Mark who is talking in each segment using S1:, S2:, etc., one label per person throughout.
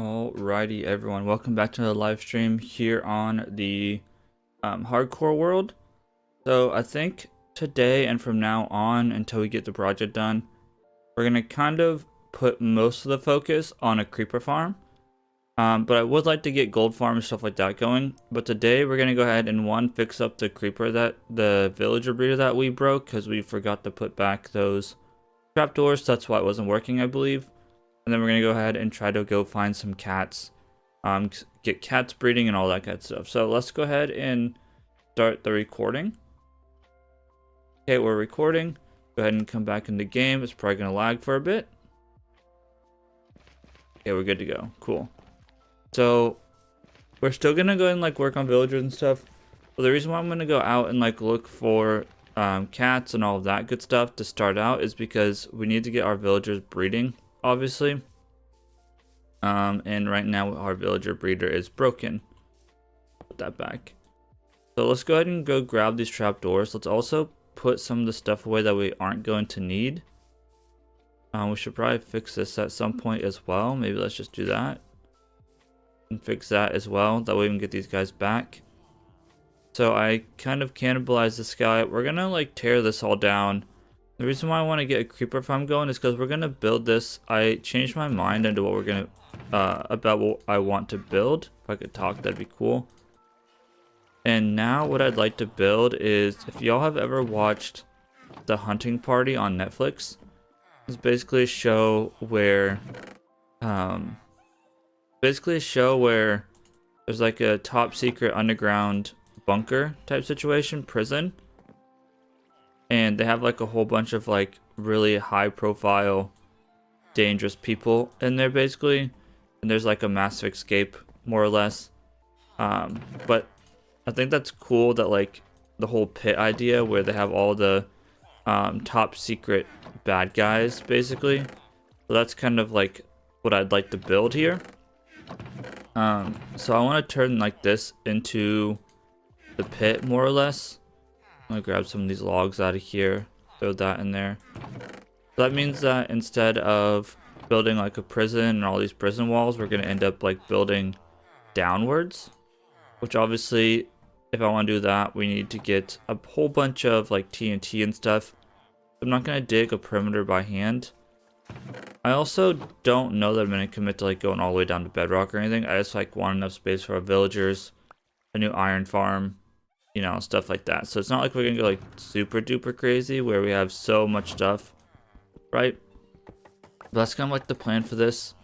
S1: Alrighty, everyone, welcome back to the live stream here on the hardcore world. So I think today and from now on until we get the project done, we're gonna kind of put most of the focus on a creeper farm. But I would like to get gold farm and stuff like that going. But today we're gonna go ahead and fix up the creeper, that the villager breeder that we broke, because we forgot to put back those trapdoors. That's why it wasn't working, I believe. And then we're gonna go ahead and try to go find some cats, get cats breeding and all that kind of stuff. So let's go ahead and start the recording. Okay, we're recording. Go ahead and come back in the game. It's probably gonna lag for a bit. Okay, we're good to go. Cool. So we're still gonna go and work on villagers and stuff. But the reason why I'm gonna go out and look for cats and all of that good stuff to start out is because we need to get our villagers breeding, obviously. And right now our villager breeder is broken. Put that back. So let's go ahead and go grab these trapdoors. Let's also put some of the stuff away that we aren't going to need. We should probably fix this at some point as well. Maybe let's just do that and fix that as well. That way we can get these guys back. So I kind of cannibalized this guy. We're gonna tear this all down. The reason why I want to get a creeper farm going is because we're gonna build this. I changed my mind into what we're gonna about what I want to build. If I could talk, that'd be cool. And now what I'd like to build is, if y'all have ever watched The Hunting Party on Netflix, it's basically a show where there's a top secret underground bunker type situation, prison, and they have a whole bunch of really high profile dangerous people in there basically, and there's a massive escape more or less. But I think that's cool that the whole pit idea where they have all the top secret bad guys basically. So that's kind of what I'd like to build here. So I want to turn this into the pit more or less. I'm gonna grab some of these logs out of here, throw that in there. So that means that instead of building a prison and all these prison walls, we're gonna end up building downwards, which obviously, if I want to do that, we need to get a whole bunch of TNT and stuff. I'm not gonna dig a perimeter by hand. I also don't know that I'm gonna commit to going all the way down to bedrock or anything. I just want enough space for our villagers, a new iron farm, you know, stuff like that. So it's not we're gonna go super duper crazy where we have so much stuff, right? But that's kind of the plan for this.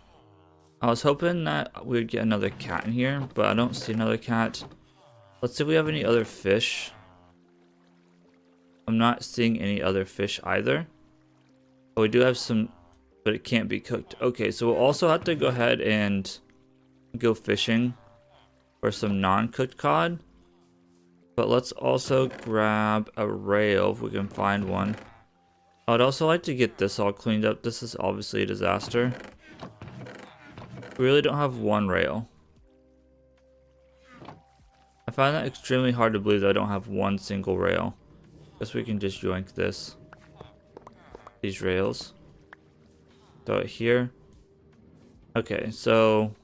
S1: I was hoping that we'd get another cat in here, but I don't see another cat. Let's see if we have any other fish. I'm not seeing any other fish either. But we do have some, but it can't be cooked. Okay, so we'll also have to go ahead and go fishing for some non-cooked cod. But let's also grab a rail if we can find one. I'd also like to get this all cleaned up. This is obviously a disaster. We really don't have one rail. I find that extremely hard to believe that I don't have one single rail. Guess we can just yoink these rails. Throw it here. Okay, so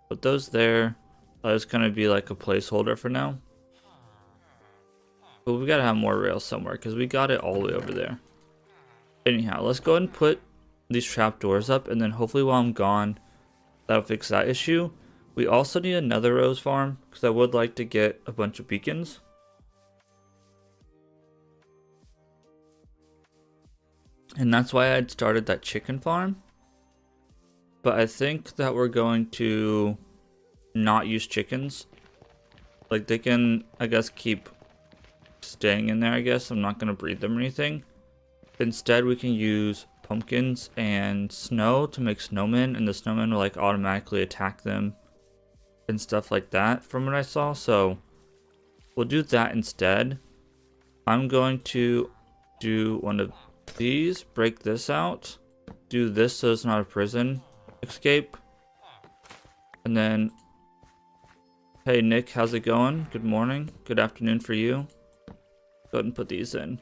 S1: put those there. That is gonna be a placeholder for now. But we gotta have more rails somewhere because we got it all the way over there. Anyhow, let's go ahead and put these trapdoors up, and then hopefully while I'm gone, that'll fix that issue. We also need another rose farm because I would like to get a bunch of beacons. And that's why I had started that chicken farm. But I think that we're going to not use chickens. They can, I guess, keep staying in there, I guess. I'm not going to breed them or anything. Instead, we can use pumpkins and snow to make snowmen, and the snowmen will automatically attack them and stuff like that from what I saw. So we'll do that instead. I'm going to do one of these, break this out, do this so it's not a prison escape, and then, hey Nick, how's it going? Good morning, good afternoon for you. Go ahead and put these in.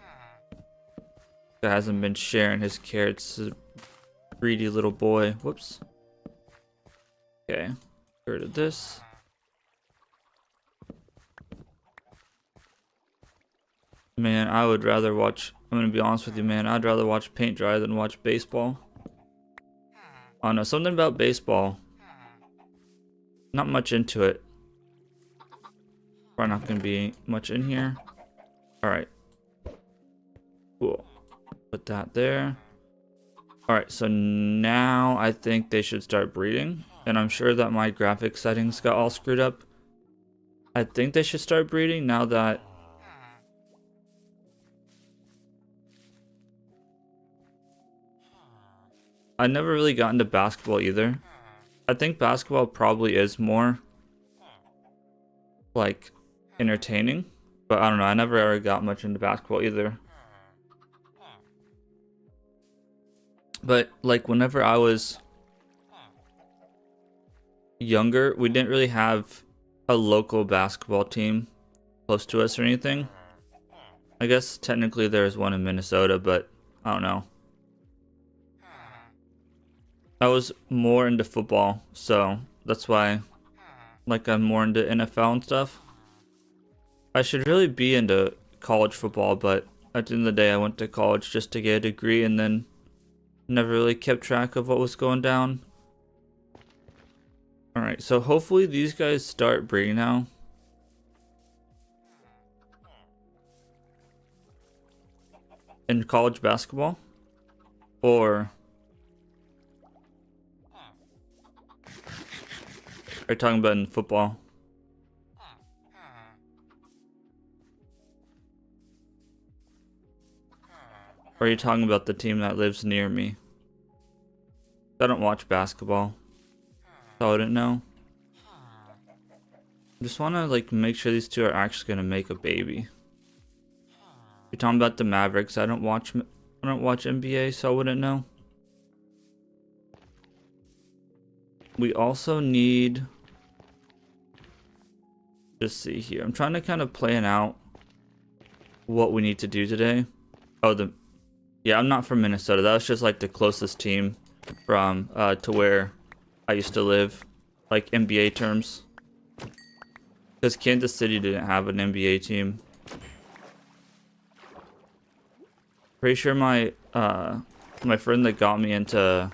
S1: Guy hasn't been sharing his carrots, greedy little boy. Whoops. Okay, get rid of this. Man, I would rather watch, I'm gonna be honest with you, man, I'd rather watch paint dry than watch baseball. I don't know, something about baseball. Not much into it. Probably not gonna be much in here. Alright. Cool. Put that there. Alright, so now I think they should start breeding. And I'm sure that my graphic settings got all screwed up. I think they should start breeding now that I never really got into basketball either. I think basketball probably is more like entertaining, but I don't know, I never ever got much into basketball either. But like whenever I was younger, we didn't really have a local basketball team close to us or anything. I guess technically there's one in Minnesota, but I don't know. I was more into football, so that's why like I'm more into NFL and stuff. I should really be into college football, but at the end of the day I went to college just to get a degree and then never really kept track of what was going down. Alright, so hopefully these guys start breeding now. In college basketball? Or are you talking about in football? Or are you talking about the team that lives near me? I don't watch basketball, so I wouldn't know. I just want to like make sure these two are actually gonna make a baby. You're talking about the Mavericks. I don't watch NBA, so I wouldn't know. We also need, just see here. I'm trying to kind of plan out what we need to do today. Oh, yeah, I'm not from Minnesota. That was just like the closest team from to where I used to live, like NBA terms. Because Kansas City didn't have an NBA team. Pretty sure my friend that got me into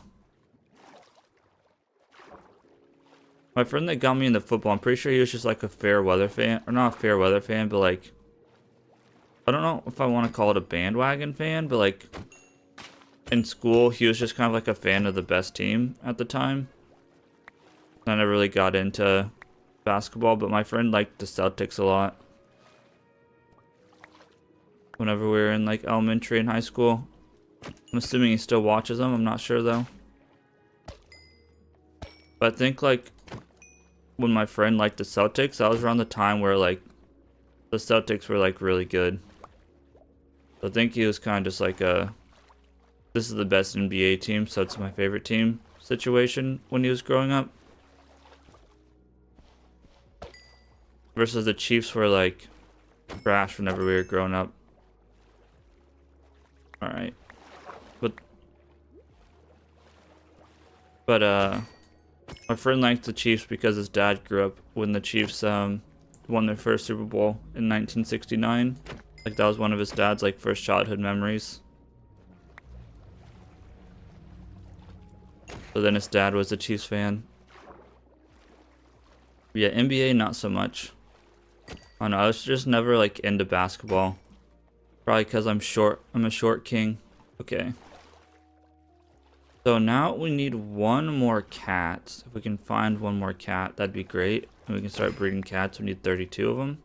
S1: football, I'm pretty sure he was just like a fair weather fan, or not a fair weather fan, but like, I don't know if I want to call it a bandwagon fan, but like in school he was just kind of like a fan of the best team at the time. I never really got into basketball, but my friend liked the Celtics a lot whenever we were in like elementary and high school. I'm assuming he still watches them, I'm not sure though. But I think like when my friend liked the Celtics, that was around the time where like the Celtics were like really good. So I think he was kind of just like a, this is the best NBA team, so it's my favorite team situation when he was growing up. Versus the Chiefs were like trash whenever we were growing up. Alright. But my friend liked the Chiefs because his dad grew up when the Chiefs won their first Super Bowl in 1969. Like that was one of his dad's like first childhood memories. So then his dad was a Chiefs fan. Yeah, NBA not so much. I don't know, I was just never like into basketball. Probably because I'm short. I'm a short king. Okay. So now we need one more cat. If we can find one more cat, that'd be great. And we can start breeding cats. We need 32 of them.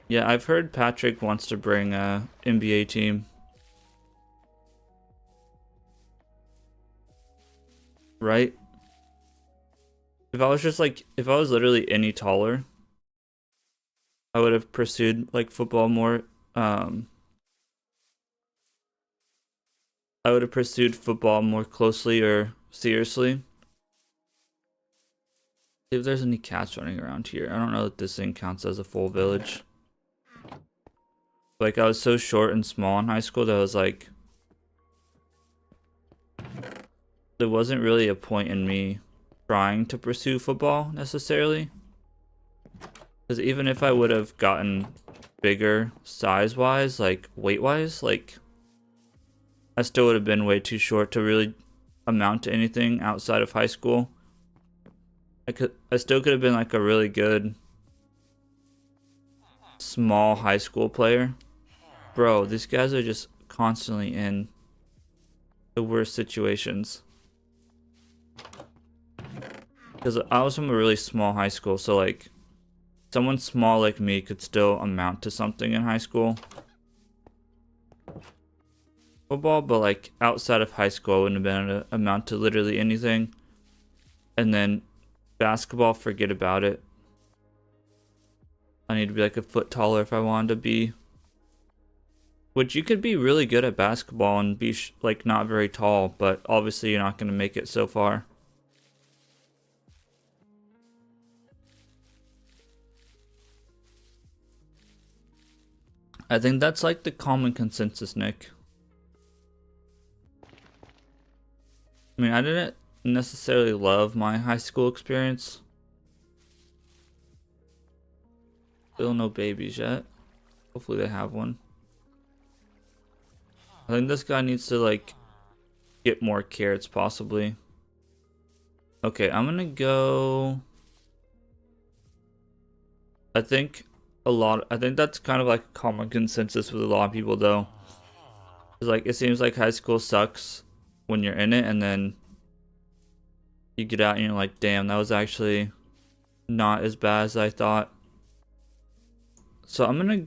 S1: Yeah, I've heard Patrick wants to bring a NBA team. Right? If I was just like, if I was literally any taller, I would have pursued like football more. I would have pursued football more closely or seriously. See if there's any cats running around here. I don't know if this thing counts as a full village. Like, I was so short and small in high school that I was like, there wasn't really a point in me trying to pursue football necessarily. Because even if I would have gotten bigger size-wise, like weight-wise, like I still would have been way too short to really amount to anything outside of high school. I still could have been like a really good small high school player. Bro, these guys are just constantly in the worst situations. Because I was from a really small high school, so like someone small like me could still amount to something in high school. Football, but like outside of high school, I wouldn't have been able to amount to literally anything. And then basketball, forget about it. I need to be like a foot taller if I wanted to be. Which you could be really good at basketball and be like not very tall, but obviously you're not going to make it so far. I think that's like the common consensus, Nick. I mean, I didn't necessarily love my high school experience. Still no babies yet. Hopefully they have one. I think this guy needs to like get more carrots possibly. Okay, I'm gonna go. I think that's kind of like a common consensus with a lot of people though. It's like, it seems like high school sucks when you're in it, and then you get out and you're like, damn, that was actually not as bad as I thought. So I'm gonna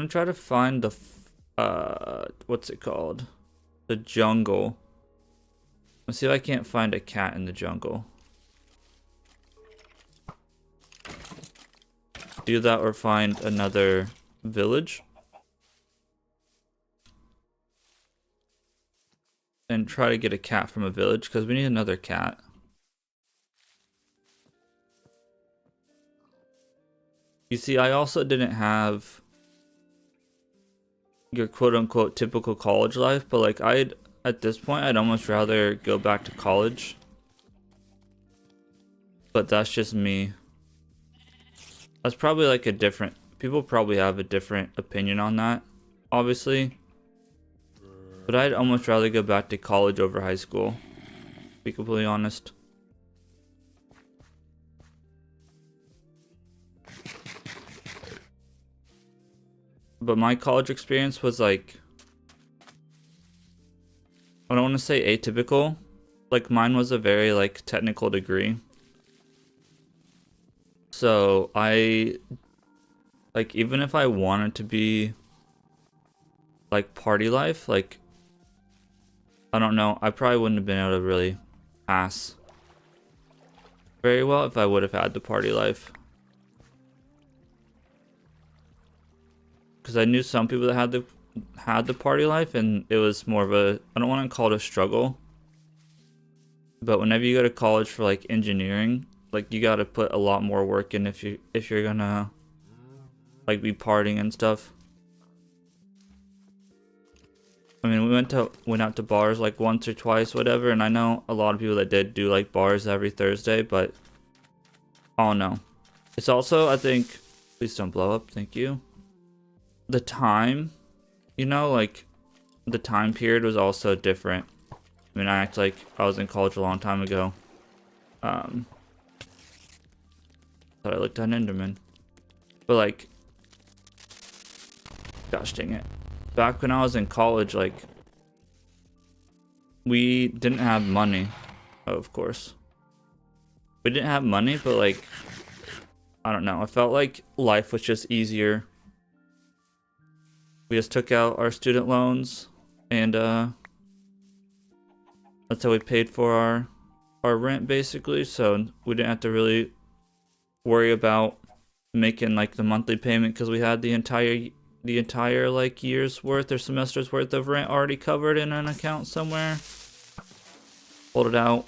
S1: try to find the what's it called? The jungle. Let's see if I can't find a cat in the jungle. Do that or find another village. And try to get a cat from a village, because we need another cat. You see, I also didn't have your quote-unquote typical college life, but like at this point I'd almost rather go back to college. But that's just me. That's probably like a different, people probably have a different opinion on that, obviously. But I'd almost rather go back to college over high school, to be completely honest. But my college experience was like, I don't want to say atypical. Like, mine was a very like technical degree. So I, like, even if I wanted to be like party life, like, I don't know, I probably wouldn't have been able to really pass very well if I would have had the party life. Because I knew some people that had the party life, and it was more of a, I don't want to call it a struggle, but whenever you go to college for like engineering, like you got to put a lot more work in if you're gonna like be partying and stuff. I mean, we went out to bars like once or twice, whatever, and I know a lot of people that did do like bars every Thursday, but I don't know. It's also, I think, please don't blow up, thank you. The time, you know, like the time period was also different. I mean, I act like I was in college a long time ago. Thought I looked at an Enderman, but like, gosh dang it. Back when I was in college, like, we didn't have money. Oh, of course. We didn't have money, but like, I don't know. I felt like life was just easier. We just took out our student loans, and that's how we paid for our rent, basically. So we didn't have to really worry about making like the monthly payment, because we had the entire like year's worth or semester's worth of rent already covered in an account somewhere. Pulled it out,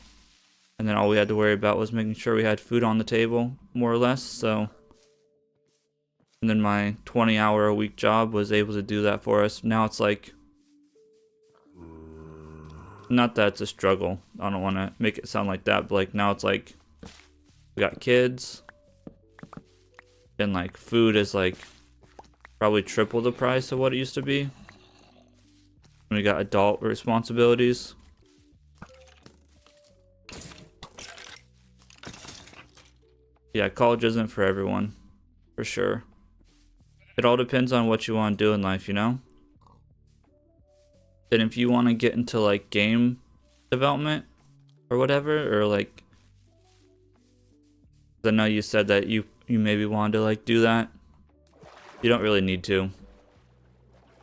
S1: and then all we had to worry about was making sure we had food on the table, more or less. So And then my 20-hour-a-week job was able to do that for us. Now it's like, not that it's a struggle. I don't want to make it sound like that, but like now it's like we got kids and like food is like probably triple the price of what it used to be. And we got adult responsibilities. Yeah, college isn't for everyone, for sure. It all depends on what you want to do in life, you know? And if you want to get into like game development or whatever, or like, I know you said that you maybe wanted to like do that. You don't really need to.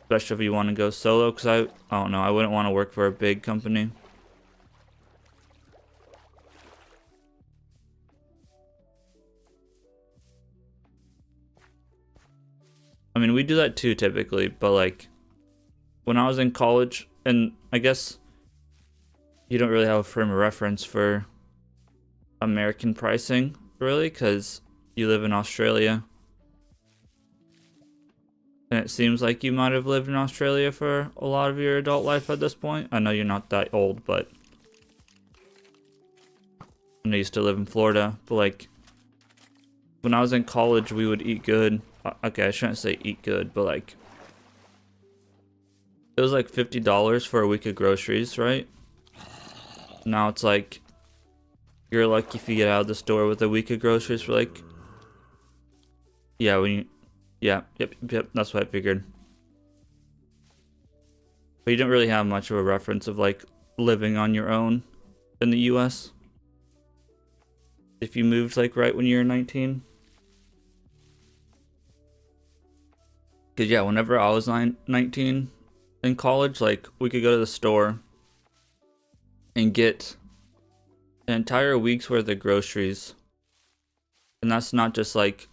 S1: Especially if you want to go solo, because I don't know, I wouldn't want to work for a big company. I mean, we do that too typically, but like when I was in college, and I guess you don't really have a frame of reference for American pricing, really, because you live in Australia. And it seems like you might have lived in Australia for a lot of your adult life at this point. I know you're not that old, but I know you still live in Florida. But like, when I was in college, we would eat good. Okay, I shouldn't say eat good, but like, it was like $50 for a week of groceries, right? Now it's like, you're lucky if you get out of the store with a week of groceries for like, yeah, yep, that's what I figured. But you don't really have much of a reference of like living on your own in the US. If you moved like right when you were 19. Cause yeah, whenever I was 19 in college, like we could go to the store and get an entire week's worth of groceries. And that's not just like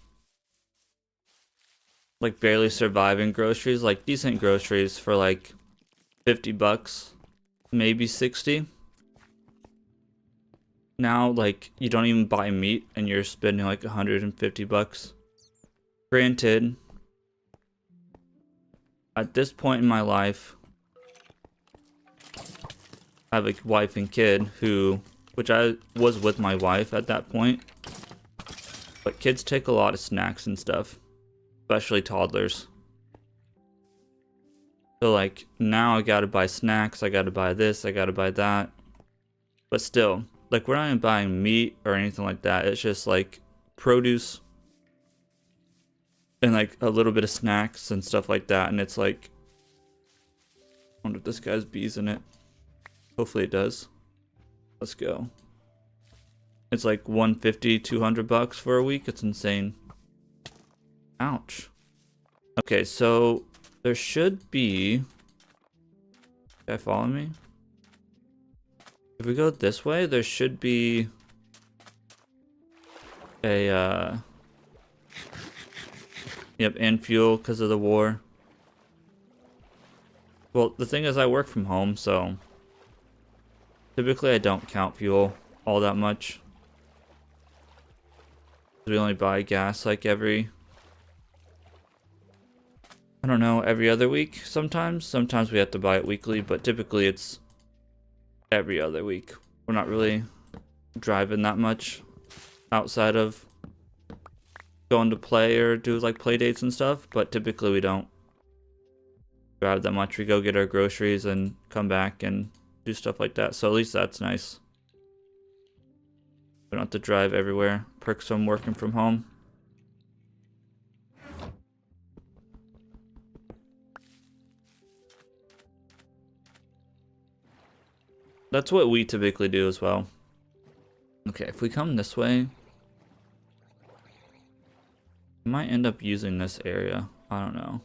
S1: barely surviving groceries, like decent groceries for like $50, maybe 60. Now like you don't even buy meat and you're spending like $150. Granted, at this point in my life, I have a wife and kid which I was with my wife at that point, but kids take a lot of snacks and stuff. Especially toddlers. So like now I gotta buy snacks, I gotta buy this, I gotta buy that. But still, like we're not even buying meat or anything like that. It's just like produce and like a little bit of snacks and stuff like that. And it's like, I wonder if this guy has bees in it. Hopefully it does. Let's go. It's like $150, $200 for a week. It's insane. Ouch. Okay, so there should be... Guy follow me? If we go this way, there should be a yep, and fuel because of the war. Well, the thing is I work from home, so typically I don't count fuel all that much. We only buy gas like every, I don't know, every other week sometimes. Sometimes we have to buy it weekly, but typically it's every other week. We're not really driving that much outside of going to play or do like play dates and stuff, but typically we don't drive that much. We go get our groceries and come back and do stuff like that. So at least that's nice. We don't have to drive everywhere. Perks from working from home. That's what we typically do as well. Okay, if we come this way, we might end up using this area. I don't know.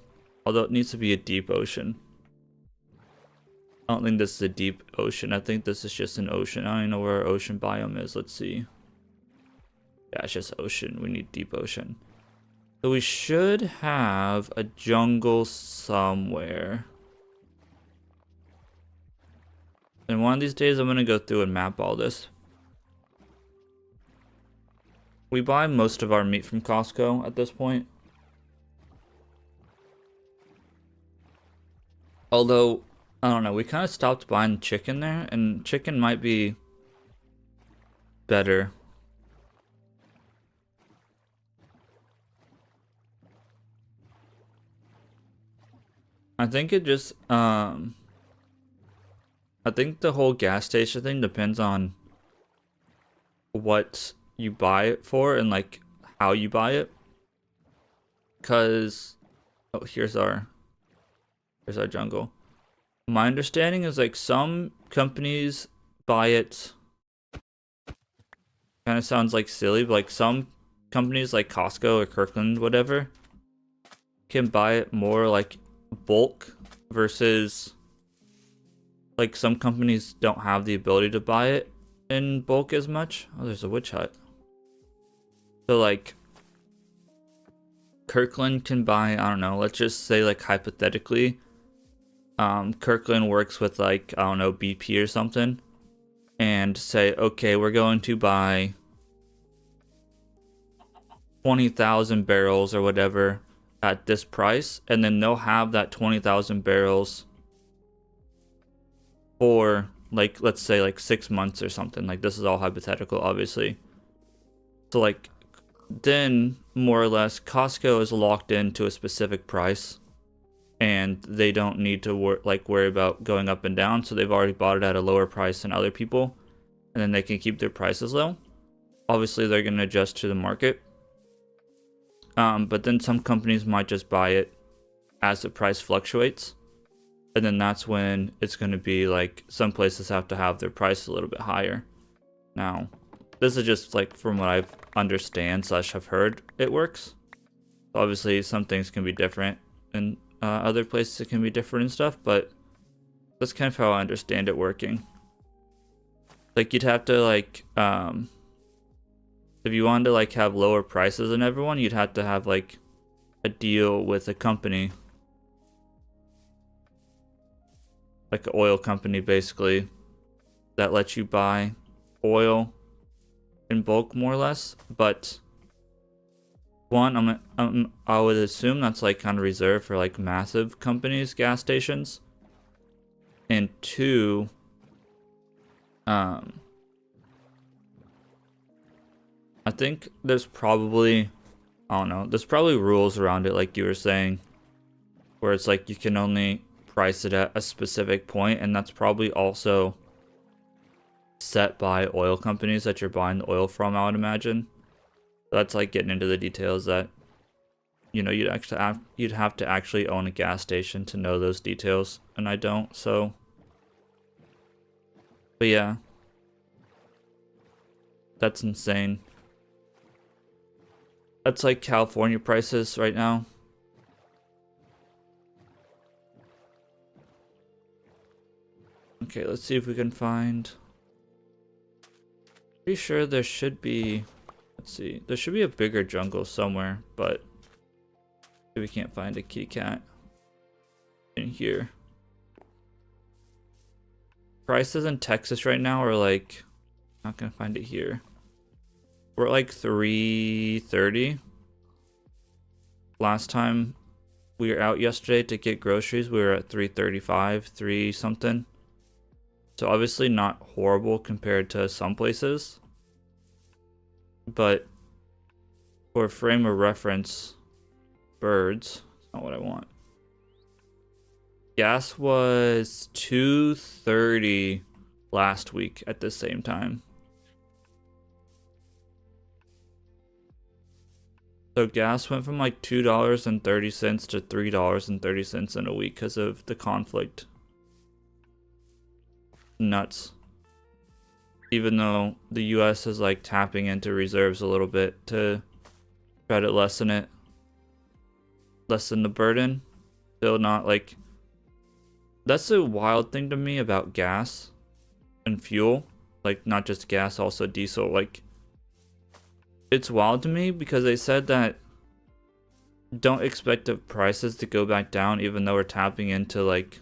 S1: Although it needs to be a deep ocean. I don't think this is a deep ocean. I think this is just an ocean. I don't even know where our ocean biome is. Let's see. Yeah, it's just ocean. We need deep ocean. So we should have a jungle somewhere. And one of these days I'm going to go through and map all this. We buy most of our meat from Costco at this point. Although, I don't know, we kind of stopped buying chicken there, and chicken might be better. I think it just, I think the whole gas station thing depends on what you buy it for and like how you buy it. Cause, oh, here's our jungle. My understanding is like some companies buy it. Kind of sounds like silly, but like some companies like Costco or Kirkland, whatever, can buy it more like bulk versus like some companies don't have the ability to buy it in bulk as much. Oh, there's a witch hut. So like Kirkland can buy, I don't know, let's just say like hypothetically, Kirkland works with like, I don't know, BP or something, and say, okay, we're going to buy 20,000 barrels or whatever at this price, and then they'll have that 20,000 barrels for like, let's say like 6 months or something. Like, this is all hypothetical, obviously. So like, then more or less Costco is locked into a specific price, and they don't need to worry about going up and down, so they've already bought it at a lower price than other people, and then they can keep their prices low. Obviously they're going to adjust to the market, but then some companies might just buy it as the price fluctuates, and then that's when it's going to be like some places have to have their price a little bit higher. Now this is just like from what I understand / have heard it works. Obviously some things can be different, and other places it can be different and stuff, but that's kind of how I understand it working. Like, you'd have to like, if you wanted to like have lower prices than everyone, you'd have to have like a deal with a company, like an oil company basically, that lets you buy oil in bulk more or less. But one, I would assume that's like kind of reserved for like massive companies, gas stations. And two, I think there's probably, I don't know, there's probably rules around it, like you were saying, where it's like you can only price it at a specific point, and that's probably also set by oil companies that you're buying the oil from, I would imagine. That's like getting into the details that, you know, you'd have to actually own a gas station to know those details, and I don't. So, but yeah, that's insane. That's like California prices right now. Okay, let's see if we can find. Pretty sure there should be. Let's see. There should be a bigger jungle somewhere, but we can't find a kitty cat in here. Prices in Texas right now are like, not gonna find it here. We're at like 330. Last time we were out yesterday to get groceries, we were at 335, 3 something. So obviously not horrible compared to some places. But for frame of reference, birds, that's not what I want. Gas was 230 last week at the same time. So gas went from like $2.30 to $3.30 in a week because of the conflict. Nuts. Even though the US is like tapping into reserves a little bit to try to lessen the burden. Still not like, that's a wild thing to me about gas and fuel, like not just gas, also diesel. Like, it's wild to me because they said that don't expect the prices to go back down even though we're tapping into like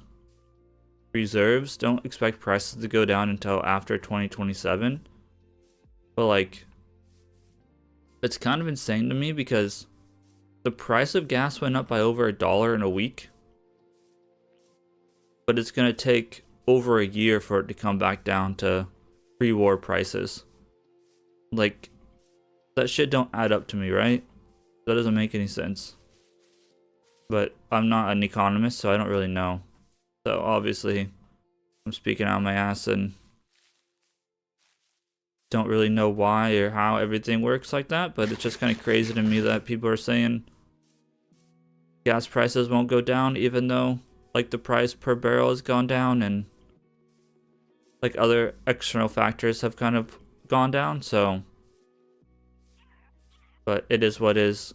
S1: reserves. Don't expect prices to go down until after 2027. But like, it's kind of insane to me because the price of gas went up by over $1 in a week. but it's gonna take over a year for it to come back down to pre-war prices. Like, that shit don't add up to me, right? That doesn't make any sense. But I'm not an economist, so I don't really know. So obviously, I'm speaking out of my ass and don't really know why or how everything works like that, but it's just kind of crazy to me that people are saying gas prices won't go down, even though like the price per barrel has gone down and like other external factors have kind of gone down. So, but it is what is.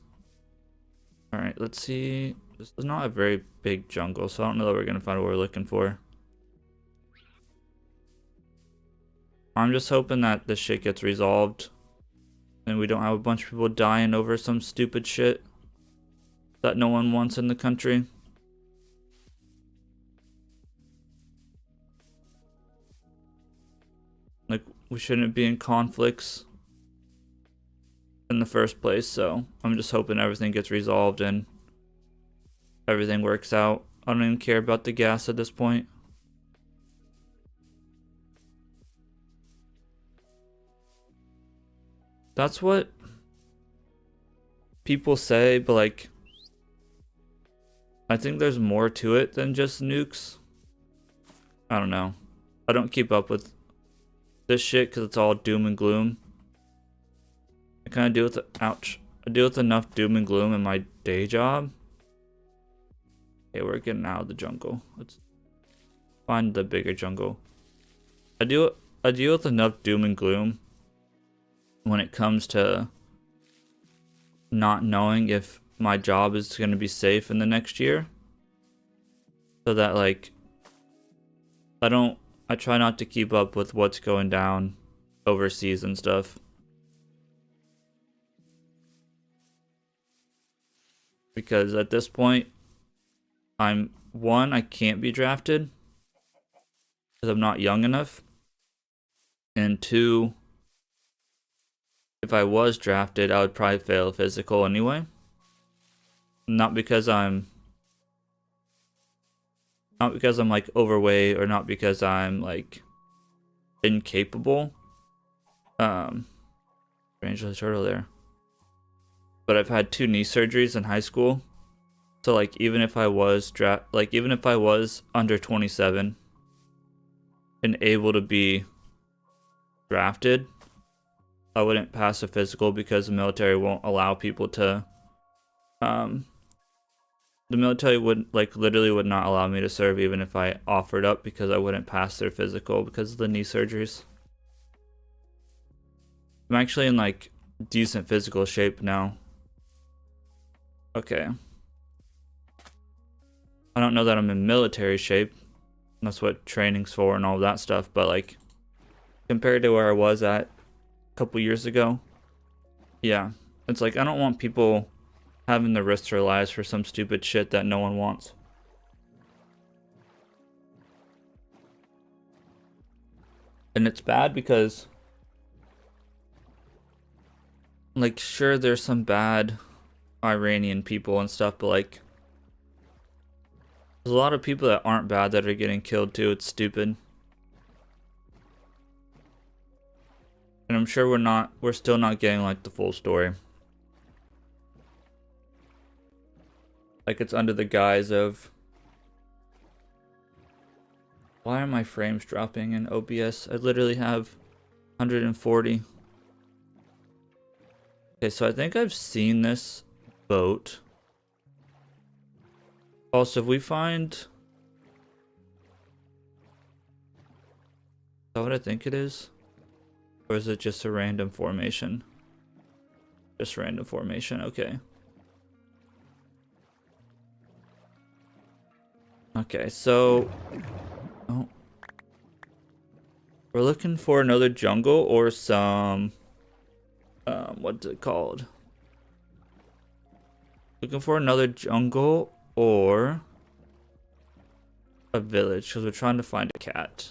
S1: All right, let's see. This is not a very big jungle, so I don't know that we're gonna find what we're looking for. I'm just hoping that this shit gets resolved and we don't have a bunch of people dying over some stupid shit that no one wants in the country. Like, we shouldn't be in conflicts in the first place, so I'm just hoping everything gets resolved and everything works out. I don't even care about the gas at this point. That's what people say, but like, I think there's more to it than just nukes. I don't know. I don't keep up with this shit because it's all doom and gloom. I kind of deal with I deal with enough doom and gloom in my day job. Okay, we're getting out of the jungle. Let's find the bigger jungle. I deal with enough doom and gloom when it comes to not knowing if my job is going to be safe in the next year, so that like I try not to keep up with what's going down overseas and stuff, because at this point I can't be drafted because I'm not young enough, and two, if I was drafted, I would probably fail physical anyway. Not because I'm like overweight, or not because I'm like incapable. Strange little turtle there. But I've had 2 knee surgeries in high school. So like even if I was under 27 and able to be drafted, I wouldn't pass a physical because the military won't allow people to the military would literally would not allow me to serve even if I offered up, because I wouldn't pass their physical because of the knee surgeries. I'm actually in like decent physical shape now. Okay. I don't know that I'm in military shape. That's what training's for and all that stuff, but like compared to where I was at couple years ago, yeah, it's like I don't want people having to risk their lives for some stupid shit that no one wants. And it's bad because like sure there's some bad Iranian people and stuff, but like there's a lot of people that aren't bad that are getting killed too. It's stupid. And I'm sure we're still not getting like the full story. Like it's under the guise of, why are my frames dropping in OBS? I literally have 140. Okay, so I think I've seen this boat. Also, if we find, is that what I think it is? Or is it just a random formation? Just random formation, okay. Okay, so oh, we're looking for another jungle or some what's it called? Looking for another jungle or a village, because we're trying to find a cat.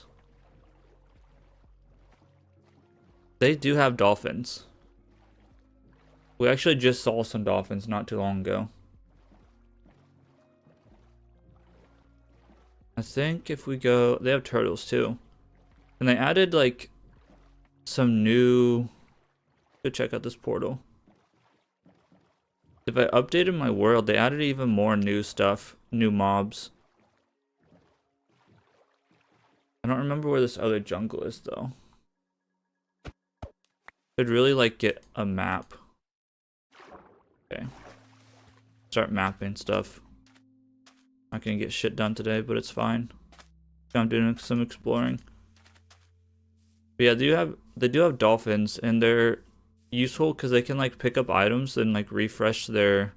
S1: They do have dolphins. We actually just saw some dolphins not too long ago. I think if we go, they have turtles too. And they added like some new, go check out this portal. If I updated my world, they added even more new stuff, new mobs. I don't remember where this other jungle is though. Could really like get a map. Okay. Start mapping stuff. Not gonna get shit done today, but it's fine. I'm doing some exploring. But yeah, they do have dolphins, and they're useful because they can like pick up items and like refresh their.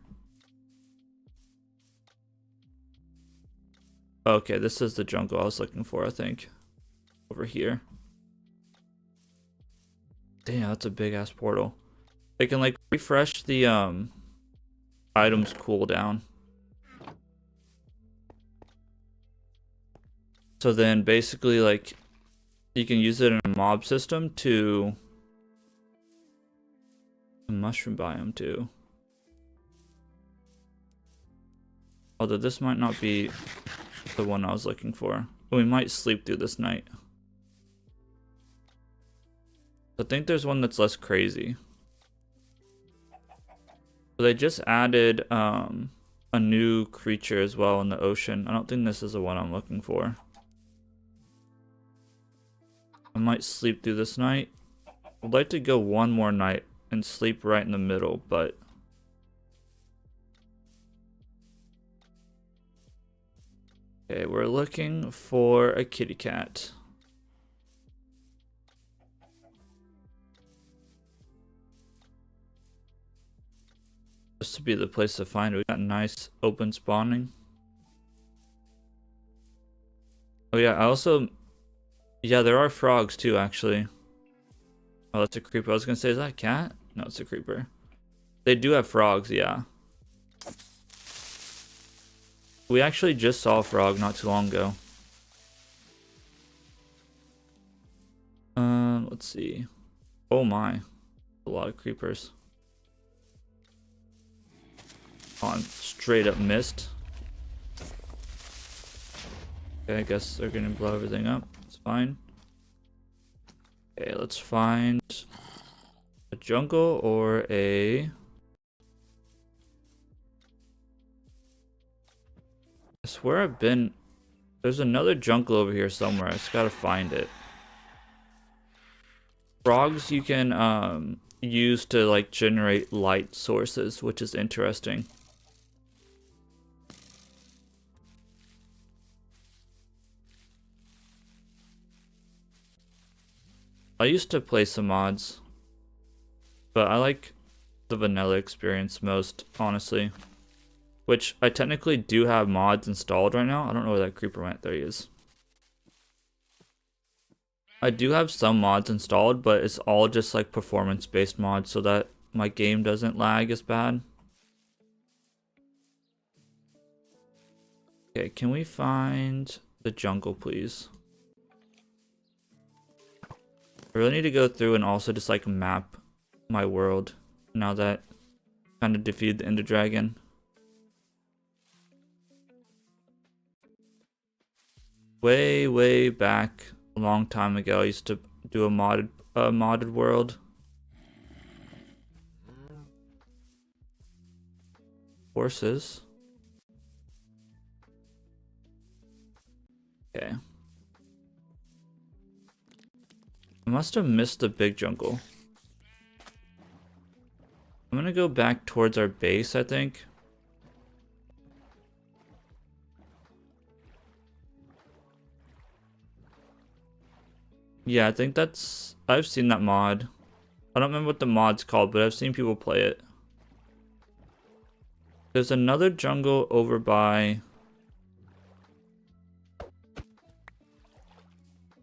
S1: Okay, this is the jungle I was looking for, I think. Over here. Damn, that's a big ass portal. They can like refresh the items cooldown. So then basically like you can use it in a mob system to a mushroom biome too. Although this might not be the one I was looking for. We might sleep through this night. I think there's one that's less crazy. So they just added a new creature as well in the ocean. I don't think this is the one I'm looking for. I might sleep through this night. I'd like to go one more night and sleep right in the middle, but okay, we're looking for a kitty cat. This to be the place to find it. We got nice open spawning. Oh yeah, I also, yeah, there are frogs too actually. Oh, that's a creeper. I was gonna say, is that a cat? No, it's a creeper. They do have frogs, yeah. We actually just saw a frog not too long ago. Let's see. Oh my, a lot of creepers. On straight up mist. Okay, I guess they're gonna blow everything up. It's fine. Okay, let's find a jungle or a. I swear I've been. There's another jungle over here somewhere. I just gotta find it. Frogs you can use to like generate light sources, which is interesting. I used to play some mods, but I like the vanilla experience most, honestly. Which I technically do have mods installed right now. I don't know where that creeper went. There he is. I do have some mods installed, but it's all just like performance-based mods so that my game doesn't lag as bad. Okay, can we find the jungle, please? I really need to go through and also just like map my world now that I kind of defeated the Ender Dragon. Way back a long time ago, I used to do a modded world. Horses. Okay. I must have missed the big jungle. I'm gonna go back towards our base, I think. Yeah, I think that's... I've seen that mod. I don't remember what the mod's called, but I've seen people play it. There's another jungle over by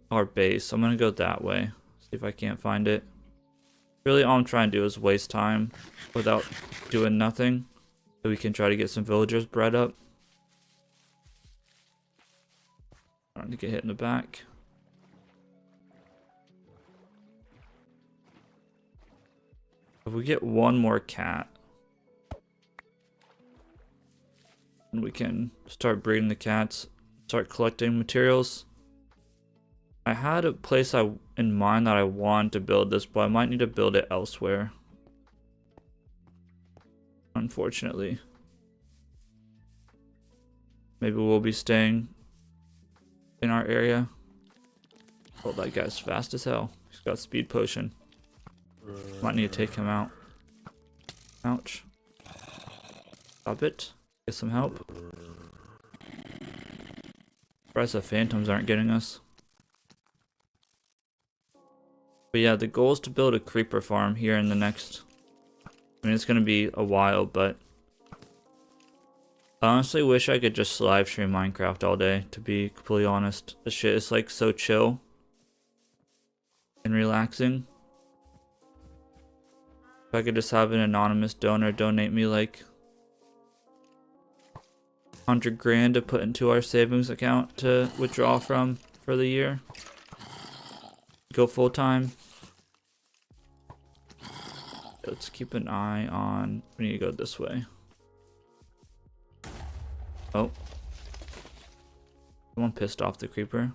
S1: our base. I'm gonna go that way. See if I can't find it. Really, all I'm trying to do is waste time without doing nothing. So we can try to get some villagers bred up. Trying to get hit in the back. If we get one more cat, and we can start breeding the cats, start collecting materials. I had a place in mind that I wanted to build this, but I might need to build it elsewhere. Unfortunately. Maybe we'll be staying in our area. Oh, that guy's fast as hell. He's got speed potion. Might need to take him out. Ouch. Stop it. Get some help. Surprised the phantoms aren't getting us. But yeah, the goal is to build a creeper farm here in the next... I mean, it's going to be a while, but... I honestly wish I could just live stream Minecraft all day, to be completely honest. This shit is like so chill and relaxing. If I could just have an anonymous donor donate me like 100 grand to put into our savings account to withdraw from for the year. Go full time. Let's keep an eye on... We need to go this way. Oh. Someone pissed off the creeper.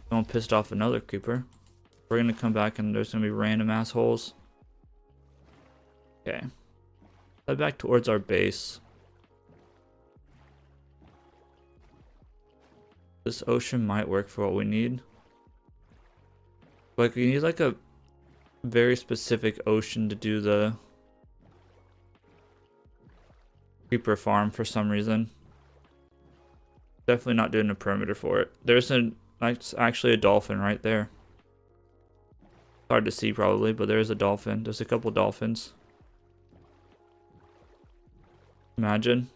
S1: Someone pissed off another creeper. We're gonna come back and there's gonna be random assholes. Okay. Head back towards our base. This ocean might work for what we need. Like, we need like a very specific ocean to do the creeper farm for some reason. Definitely not doing a perimeter for it. There's actually a dolphin right there. Hard to see probably, but there's a dolphin. There's a couple dolphins. Imagine.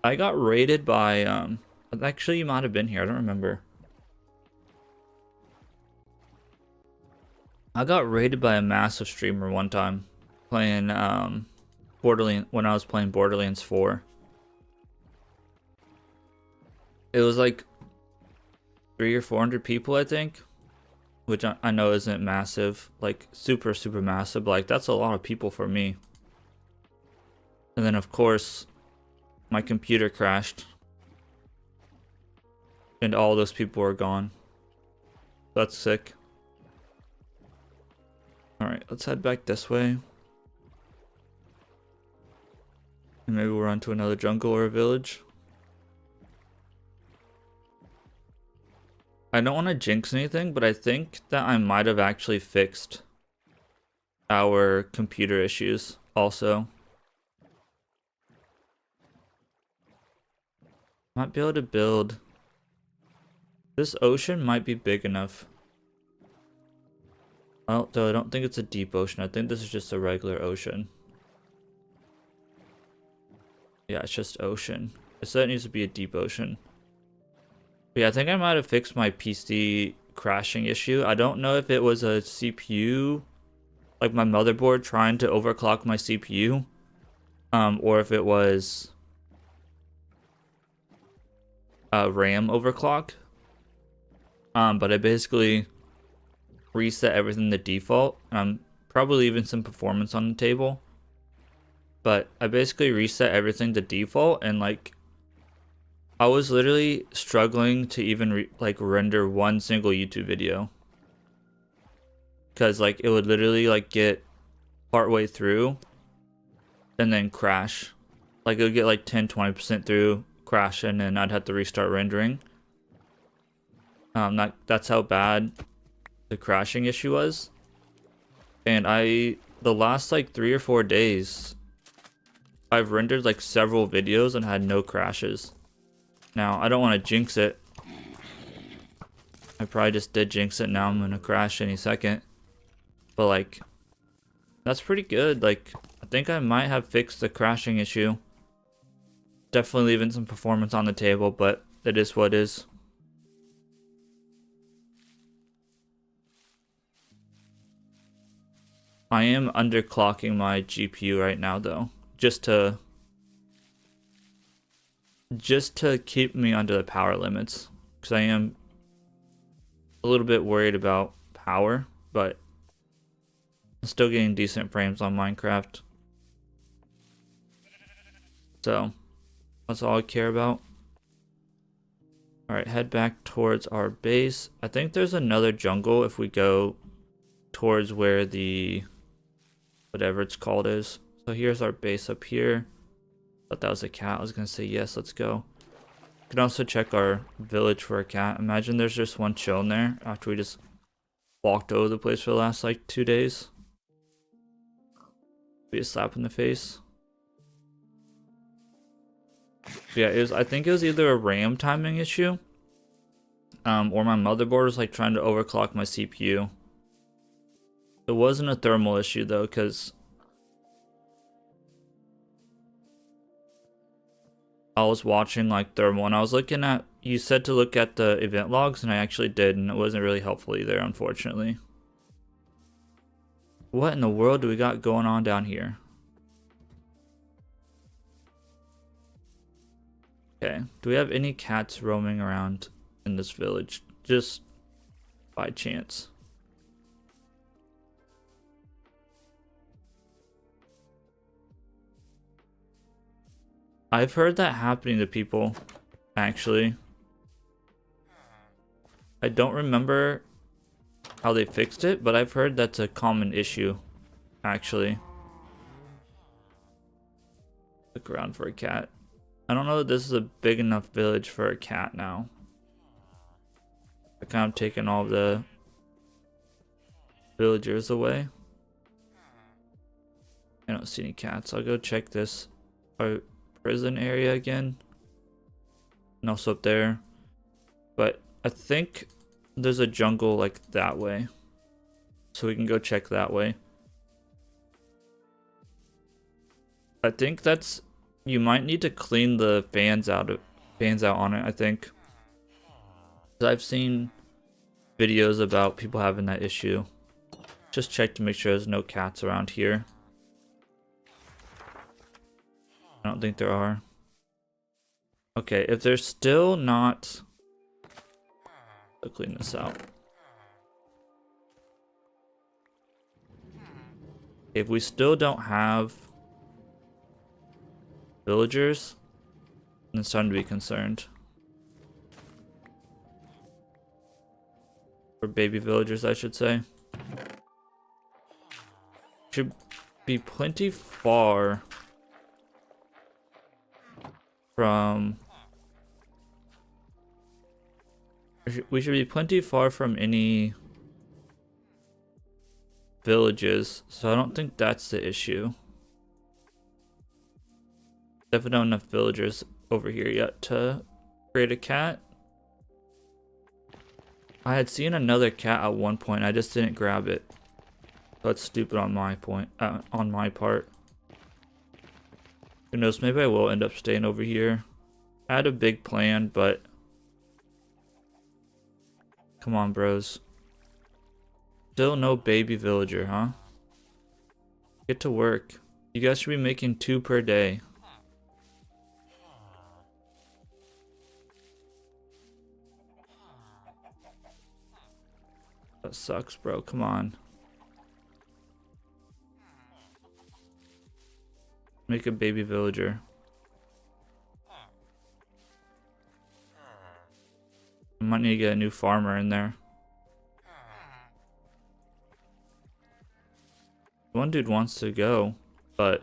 S1: I got raided by actually you might have been here, I don't remember. I got raided by a massive streamer one time playing Borderlands when I was playing Borderlands 4. It was like 300 or 400 people, I think, which I know isn't massive, like super massive, but like that's a lot of people for me. And then of course my computer crashed and all those people are gone. That's sick. Alright, let's head back this way. And maybe we'll run to another jungle or a village. I don't want to jinx anything, but I think that I might have actually fixed our computer issues also. Might be able to build... This ocean might be big enough. Though I don't think it's a deep ocean. I think this is just a regular ocean. Yeah, it's just ocean. It said it needs to be a deep ocean. But yeah, I think I might have fixed my PC crashing issue. I don't know if it was a CPU, like my motherboard trying to overclock my CPU, or if it was a RAM overclock. But I basically reset everything to default. Probably leaving some performance on the table. But I basically reset everything to default, and like I was literally struggling to even render one single YouTube video, because like it would literally like get partway through and then crash. Like it would get like 10-20% through, crash, and then I'd have to restart rendering. That's how bad the crashing issue was. And the last like 3 or 4 days I've rendered like several videos and had no crashes. Now, I don't want to jinx it. I probably just did jinx it. Now I'm going to crash any second. But like, that's pretty good. Like, I think I might have fixed the crashing issue. Definitely leaving some performance on the table, but it is what it is. I am underclocking my GPU right now though, just to keep me under the power limits, because I am a little bit worried about power, but I'm still getting decent frames on Minecraft. So That's all I care about. Alright, head back towards our base. I think there's another jungle if we go towards where the whatever it's called is. So here's our base up here. Thought that was a cat. I was gonna say yes, let's go. We can also check our village for a cat. Imagine there's just one chilling there after we just walked over the place for the last like 2 days. Be a slap in the face. Yeah, I think it was either a RAM timing issue, or my motherboard was like trying to overclock my CPU. It wasn't a thermal issue though, because I was watching like thermal and I was looking at, you said to look at the event logs and I actually did, and it wasn't really helpful either, unfortunately. What in the world do we got going on down here? Okay, do we have any cats roaming around in this village? Just by chance. I've heard that happening to people, actually. I don't remember how they fixed it, but I've heard that's a common issue, actually. Look around for a cat. I don't know that this is a big enough village for a cat now. I kind of taken all the villagers away. I don't see any cats. I'll go check this prison area again. And also up there. But I think there's a jungle like that way. So we can go check that way. I think that's, you might need to clean the fans out on it, I think. 'Cause I've seen videos about people having that issue. Just check to make sure there's no cats around here. I don't think there are. Okay, if there's still not, I'll clean this out. If we still don't have villagers, then it's time to be concerned. Or baby villagers, I should say. Should be plenty far from, we should be plenty far from any villages, so I don't think that's the issue. Definitely not enough villagers over here yet to create a cat. I had seen another cat at one point, I just didn't grab it. That's stupid on my part. Who knows, maybe I will end up staying over here. I had a big plan, but come on, bros. Still no baby villager, huh? Get to work. You guys should be making 2 per day. That sucks, bro. Come on. Make a baby villager. I might need to get a new farmer in there. One dude wants to go, but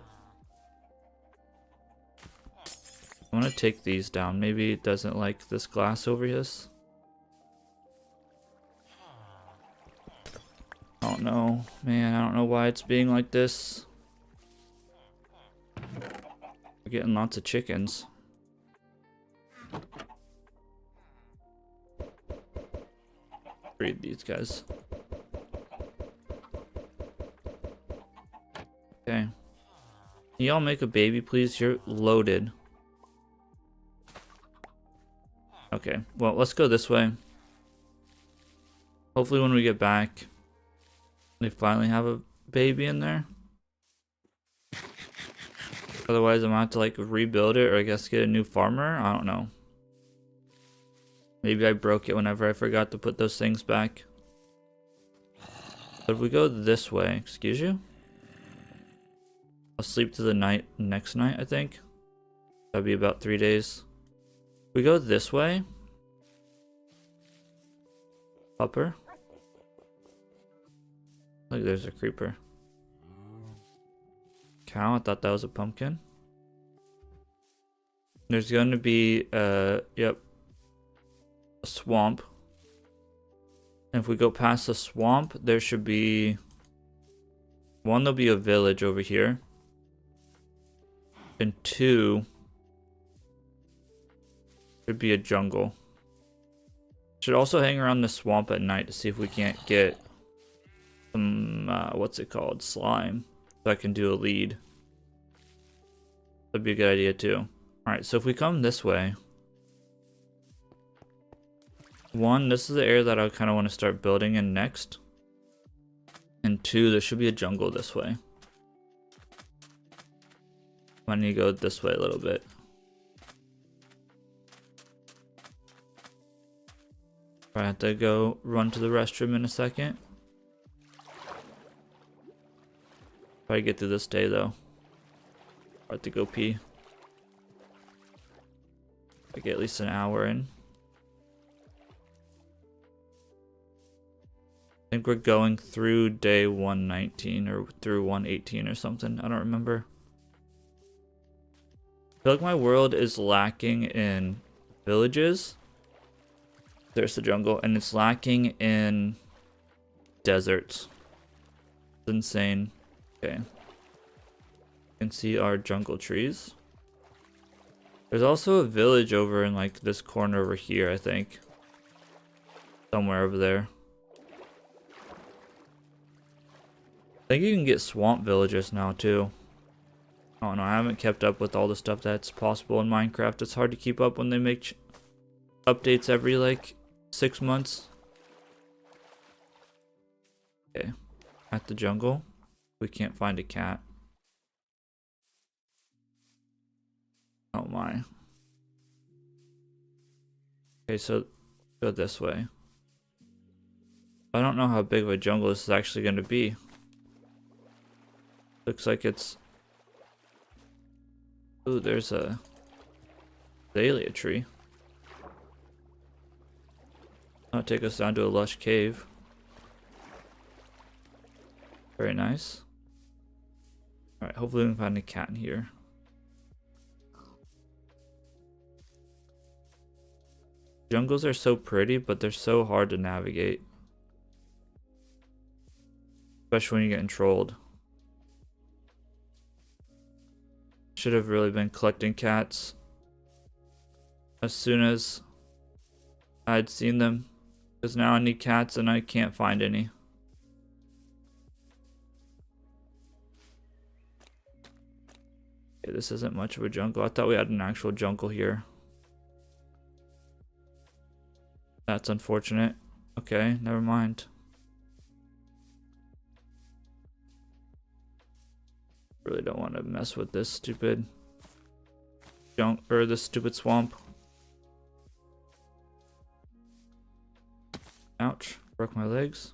S1: I want to take these down. Maybe it doesn't like this glass over this. I don't know, man. I don't know why it's being like this. We're getting lots of chickens. Breed these guys. Okay. Can y'all make a baby, please? You're loaded. Okay, well, let's go this way. Hopefully when we get back, they finally have a baby in there. Otherwise, I'm gonna have to like rebuild it, or I guess get a new farmer. I don't know. Maybe I broke it whenever I forgot to put those things back. But if we go this way, excuse you? I'll sleep to the next night, I think. That'd be about 3 days. We go this way. Upper. Look, there's a creeper. Cow, I thought that was a pumpkin. There's going to be, yep, a swamp. And if we go past the swamp, there should be one, there'll be a village over here. And two, should be a jungle. Should also hang around the swamp at night to see if we can't get some, what's it called? Slime. So I can do a lead. That'd be a good idea too. Alright, so if we come this way. One, this is the area that I kind of want to start building in next. And two, there should be a jungle this way. I need to go this way a little bit. I have to go run to the restroom in a second. Try to get through this day though. I have to go pee. I get at least an hour in. I think we're going through day 119 or through 118 or something. I don't remember. I feel like my world is lacking in villages. There's the jungle, and it's lacking in deserts. It's insane. Okay. You can see our jungle trees. There's also a village over in like this corner over here, I think. Somewhere over there. I think you can get swamp villages now too. I don't know, I haven't kept up with all the stuff that's possible in Minecraft. It's hard to keep up when they make updates every like 6 months. Okay, at the jungle. We can't find a cat. Oh my. Okay, so go this way. I don't know how big of a jungle this is actually going to be. Looks like it's... Ooh, there's a azalea tree. That'll take us down to a lush cave. Very nice. Alright, hopefully we can find a cat in here. Jungles are so pretty, but they're so hard to navigate. Especially when you're getting trolled. Should have really been collecting cats as soon as I'd seen them. Because now I need cats and I can't find any. Okay, this isn't much of a jungle. I thought we had an actual jungle here. That's unfortunate. Okay, never mind. Really don't want to mess with this stupid junk or this stupid swamp. Ouch, broke my legs.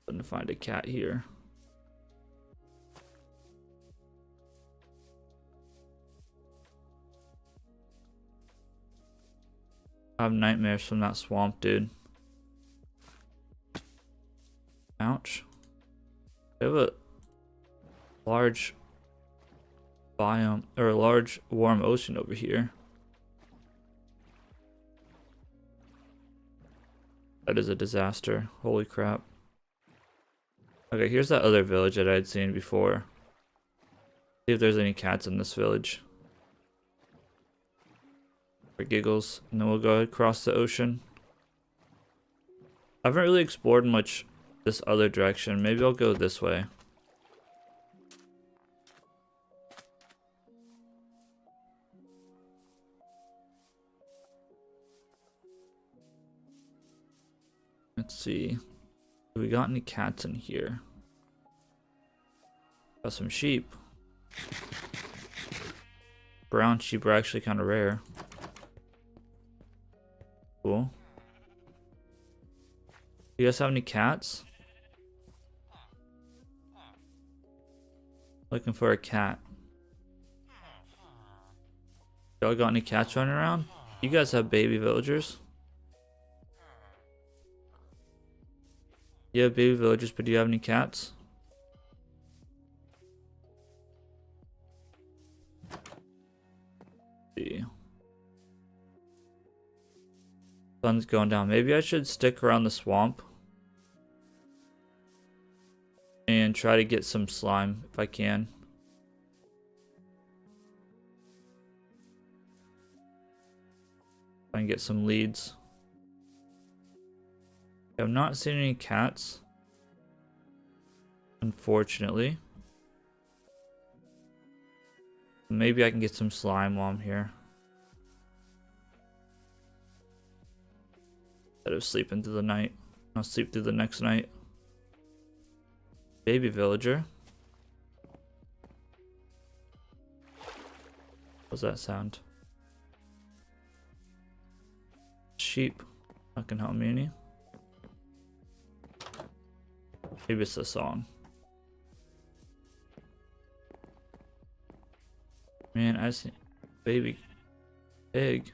S1: Couldn't find a cat here. I have nightmares from that swamp, dude. Ouch. We have a large biome, or a large warm ocean over here. That is a disaster. Holy crap. Okay, here's that other village that I had seen before. See if there's any cats in this village. For giggles. And then we'll go across the ocean. I haven't really explored much this other direction. Maybe I'll go this way. Let's see. Have we got any cats in here? Got some sheep. Brown sheep are actually kind of rare. Cool. You guys have any cats? Looking for a cat. Y'all got any cats running around? You guys have baby villagers? You have baby villagers, but do you have any cats? Let's see. Sun's going down. Maybe I should stick around the swamp and try to get some slime if I can. Try and get some leads. I've not seen any cats, unfortunately. Maybe I can get some slime while I'm here. Instead of sleeping through the night, I'll sleep through the next night. Baby villager. What's that sound? Sheep. Not gonna help me any. Maybe it's a song. Man, I see baby pig.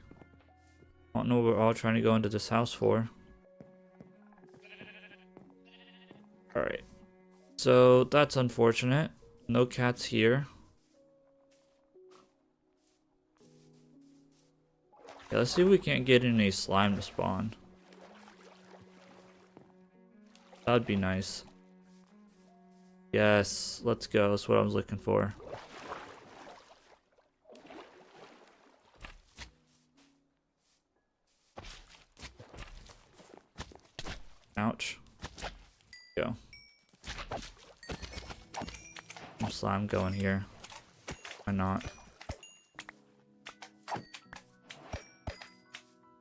S1: I don't know what we're all trying to go into this house for. Alright. So that's unfortunate. No cats here. Yeah, let's see if we can't get any slime to spawn. That'd be nice. Yes, let's go. That's what I was looking for. Ouch. Go. Some slime going here. Why not?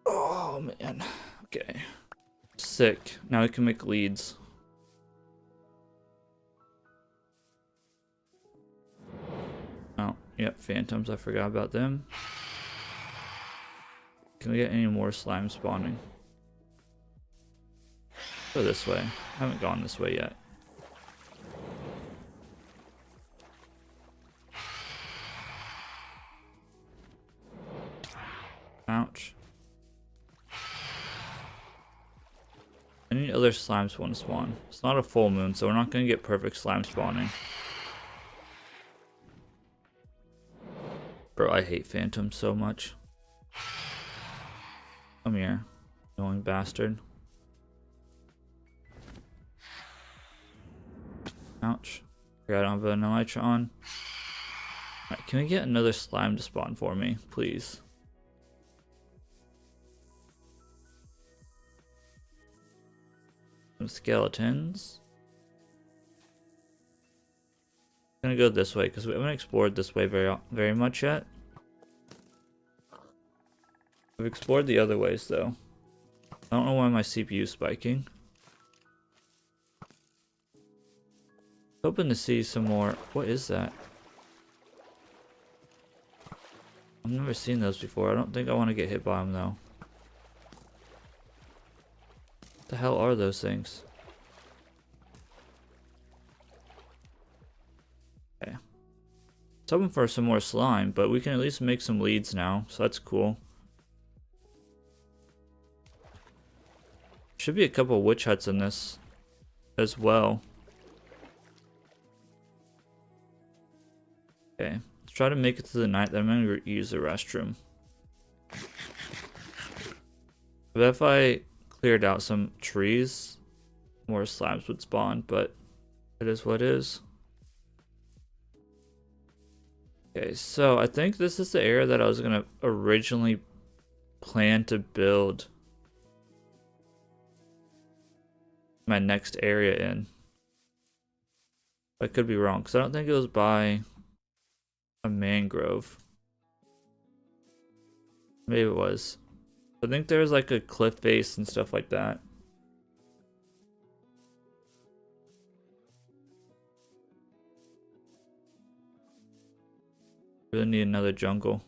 S1: Oh man. Okay. Sick. Now we can make leads. Oh, yep, phantoms. I forgot about them. Can we get any more slime spawning? Go this way. I haven't gone this way yet. Ouch. I need other slimes want to spawn. It's not a full moon, so we're not going to get perfect slime spawning. Bro, I hate phantoms so much. Come here, annoying bastard. Ouch. I don't have an elytra on. Alright, can we get another slime to spawn for me, please? Some skeletons. I'm gonna go this way because we haven't explored this way very much yet. We've explored the other ways though. I don't know why my CPU is spiking. Hoping to see some more. What is that? I've never seen those before. I don't think I want to get hit by them though. What the hell are those things? Okay. It's hoping for some more slime, but we can at least make some leads now, so that's cool. Should be a couple witch huts in this as well. Okay, let's try to make it through the night. Then I'm going to use the restroom. But if I cleared out some trees, more slimes would spawn, but it is what it is. Okay, so I think this is the area that I was going to originally plan to build my next area in. I could be wrong, because I don't think it was by a mangrove. Maybe it was. I think there's like a cliff face and stuff like that. Really need another jungle.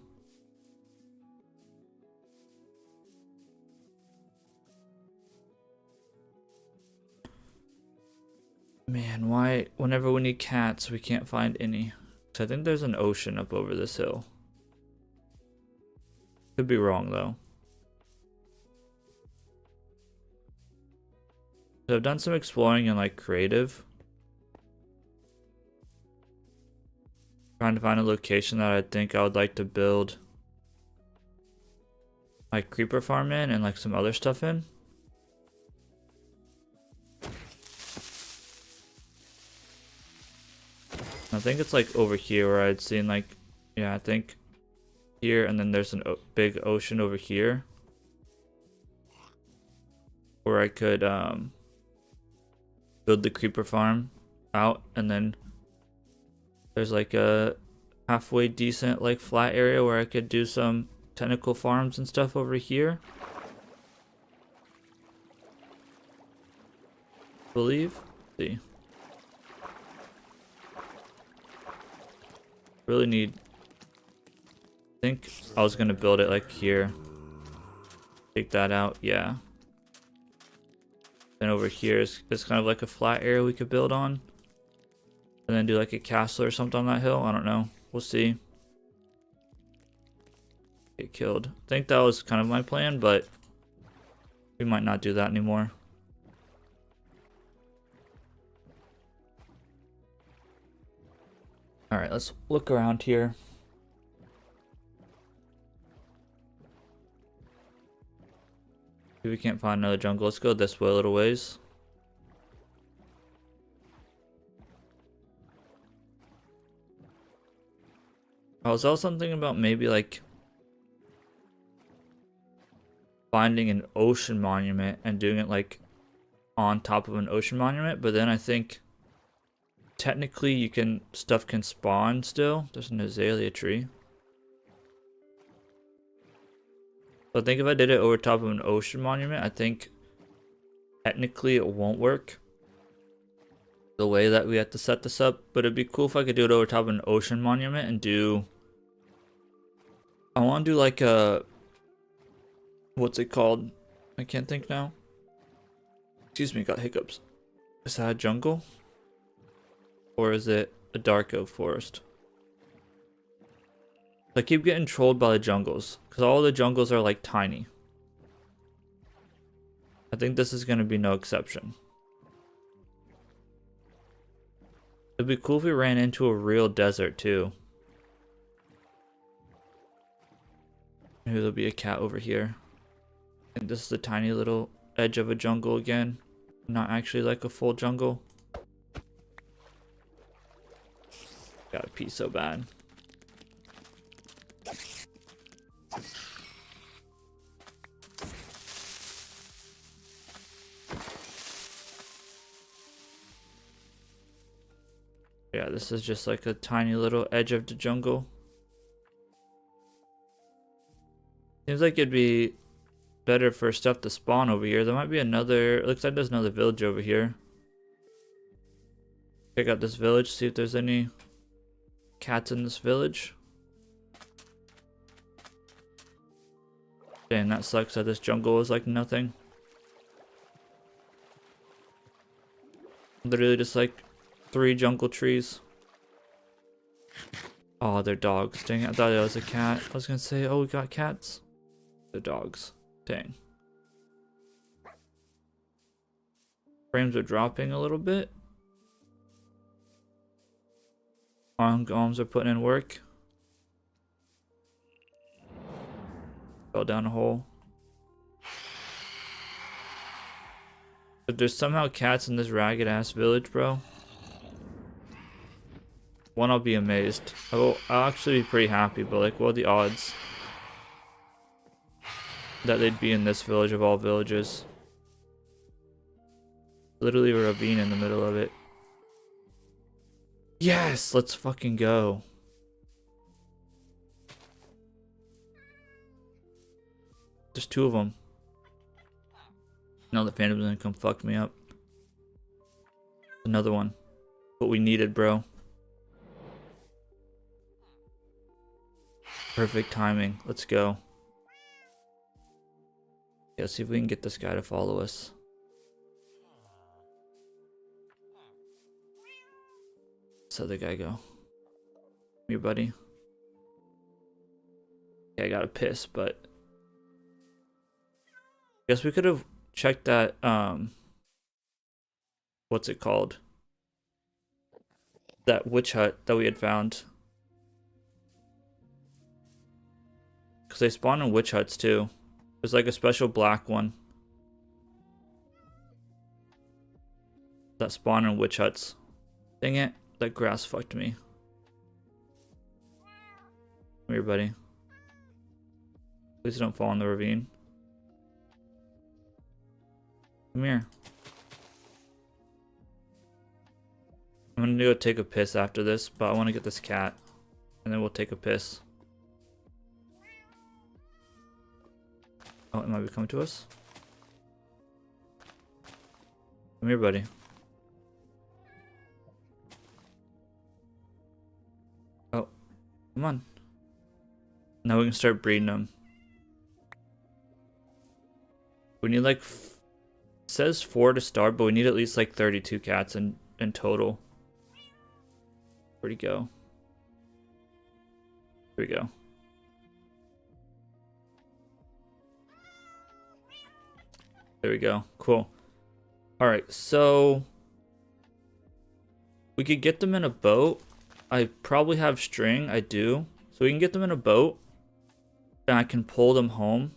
S1: man, why whenever we need cats we can't find any? So I think there's an ocean up over this hill. Could be wrong though. So I've done some exploring in like creative. Trying to find a location that I think I would like to build like creeper farm in and like some other stuff in. I think it's like over here where I'd seen like, yeah, I think here, and then there's a big ocean over here where I could build the creeper farm out, and then there's like a halfway decent like flat area where I could do some tentacle farms and stuff over here. I believe. Let's see. Really need. I think I was gonna build it like here. Take that out, yeah. Then over here is kind of like a flat area we could build on. And then do like a castle or something on that hill. I don't know. We'll see. Get killed. I think that was kind of my plan, but we might not do that anymore. Alright, let's look around here. If we can't find another jungle, let's go this way a little ways. I was also thinking about maybe like finding an ocean monument and doing it like on top of an ocean monument, but then I think technically you can stuff can spawn still. There's an azalea tree. So I think if I did it over top of an ocean monument, I think technically it won't work the way that we have to set this up, but it'd be cool if I could do it over top of an ocean monument and do, I want to do like a, what's it called? I can't think now. Excuse me, got hiccups. Is that a jungle? Or is it a dark oak forest? I keep getting trolled by the jungles, because all the jungles are like tiny. I think this is going to be no exception. It'd be cool if we ran into a real desert too. Maybe there'll be a cat over here. And this is the tiny little edge of a jungle again. Not actually like a full jungle. Gotta pee so bad. Yeah, this is just like a tiny little edge of the jungle. Seems like it'd be better for stuff to spawn over here. There might be another, looks like there's another village over here. Check out this village, see if there's any cats in this village. Dang, that sucks that this jungle is like nothing. Literally just like 3 jungle trees. Oh, they're dogs. Dang it, I thought it was a cat. I was gonna say, oh, we got cats. The dogs. Dang. Frames are dropping a little bit. Arms are putting in work. Fell down a hole. If there's somehow cats in this ragged ass village, bro, one, I'll be amazed. I'll actually be pretty happy, but like, what are the odds that they'd be in this village of all villages? Literally a ravine in the middle of it. Yes, let's fucking go. There's 2 of them. No, the phantom's gonna come fuck me up. Another one. What we needed, bro. Perfect timing. Let's go. Yeah, let's see if we can get this guy to follow us. Let's let the guy go. Come here, buddy. Okay, I got a piss, but I guess we could have checked that, what's it called? That witch hut that we had found. Because they spawn in witch huts too. There's like a special black one that spawn in witch huts. Dang it, that grass fucked me. Come here, buddy. Please don't fall in the ravine. Come here. I'm gonna go take a piss after this, but I want to get this cat. And then we'll take a piss. Oh, it might be coming to us. Come here, buddy. Oh, come on. Now we can start breeding them. We need like, it says 4 to start, but we need at least like 32 cats in total. Where'd he go? Here we go. There we go. Cool. Alright, so we could get them in a boat. I probably have string. I do. So we can get them in a boat. And I can pull them home.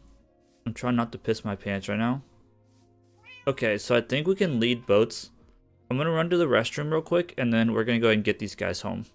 S1: I'm trying not to piss my pants right now. Okay, so I think we can lead boats. I'm going to run to the restroom real quick. And then we're going to go ahead and get these guys home.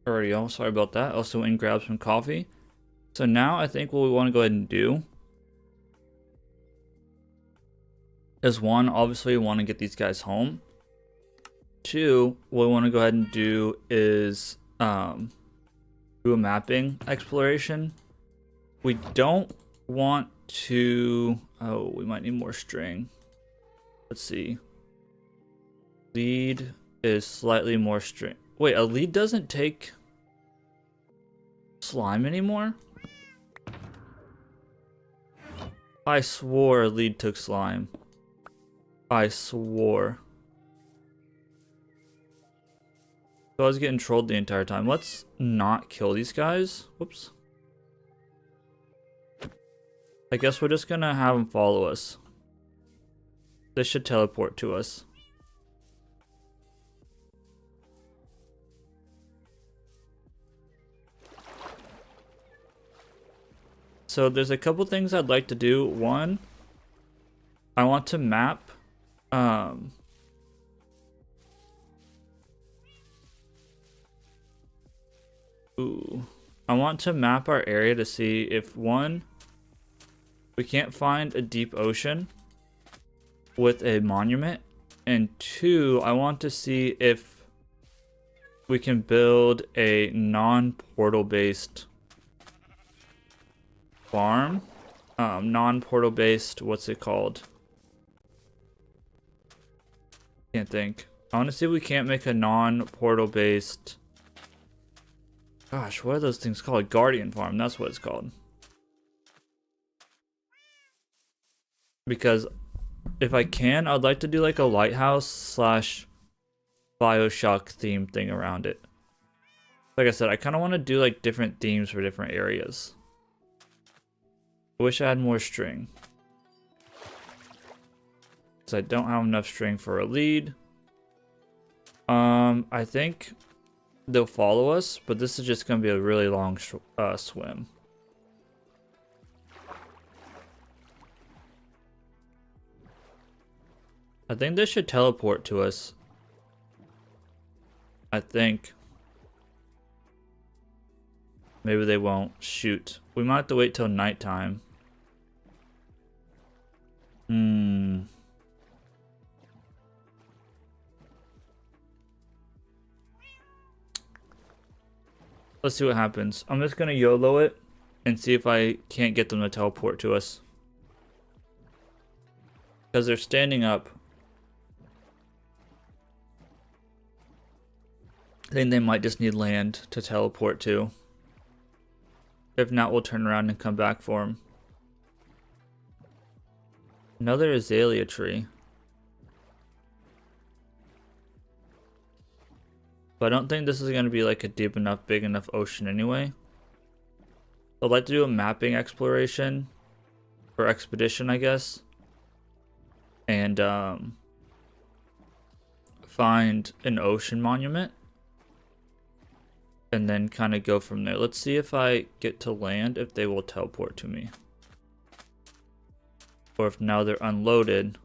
S1: Alrighty, y'all. Sorry about that. Also went and grabbed some coffee. So now I think what we want to go ahead and do is one, obviously we want to get these guys home. Two, what we want to go ahead and do is do a mapping exploration. We don't want to... Oh, we might need more string. Let's see. Lead is slightly more string. Wait, a lead doesn't take slime anymore? I swore a lead took slime. I swore. So I was getting trolled the entire time. Let's not kill these guys. Whoops. I guess we're just gonna have them follow us. They should teleport to us. So there's a couple things I'd like to do. One, I want to map I want to map our area to see if one, we can't find a deep ocean with a monument, and two, I want to see if we can build a non-portal based farm. Non-portal based, what's it called? Can't think. I want to see if we can't make a non-portal based... Gosh, what are those things called? Guardian farm, that's what it's called. Because if I can, I'd like to do like a lighthouse slash Bioshock theme thing around it. Like I said, I kind of want to do like different themes for different areas. I wish I had more string. Because I don't have enough string for a lead. I think they'll follow us, but this is just gonna be a really long swim. I think they should teleport to us. I think. Maybe they won't. Shoot. We might have to wait till nighttime. Let's see what happens. I'm just gonna YOLO it and see if I can't get them to teleport to us. Because they're standing up. I think they might just need land to teleport to. If not, we'll turn around and come back for them. Another azalea tree. But I don't think this is going to be like a deep enough, big enough ocean anyway. I'd like to do a mapping exploration. Or expedition, I guess. And find an ocean monument. And then kind of go from there. Let's see if I get to land, if they will teleport to me. Or if now they're unloaded.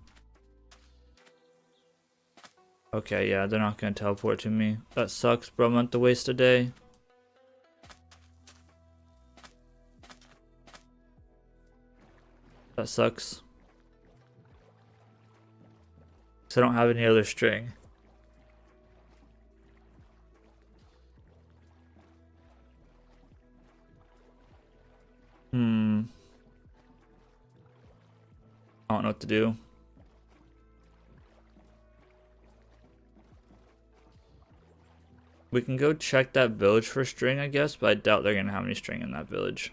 S1: Okay, yeah, they're not going to teleport to me. That sucks, bro. I'm going to have to waste a day. That sucks. Because I don't have any other string. I don't know what to do. We can go check that village for string, I guess, but I doubt they're going to have any string in that village.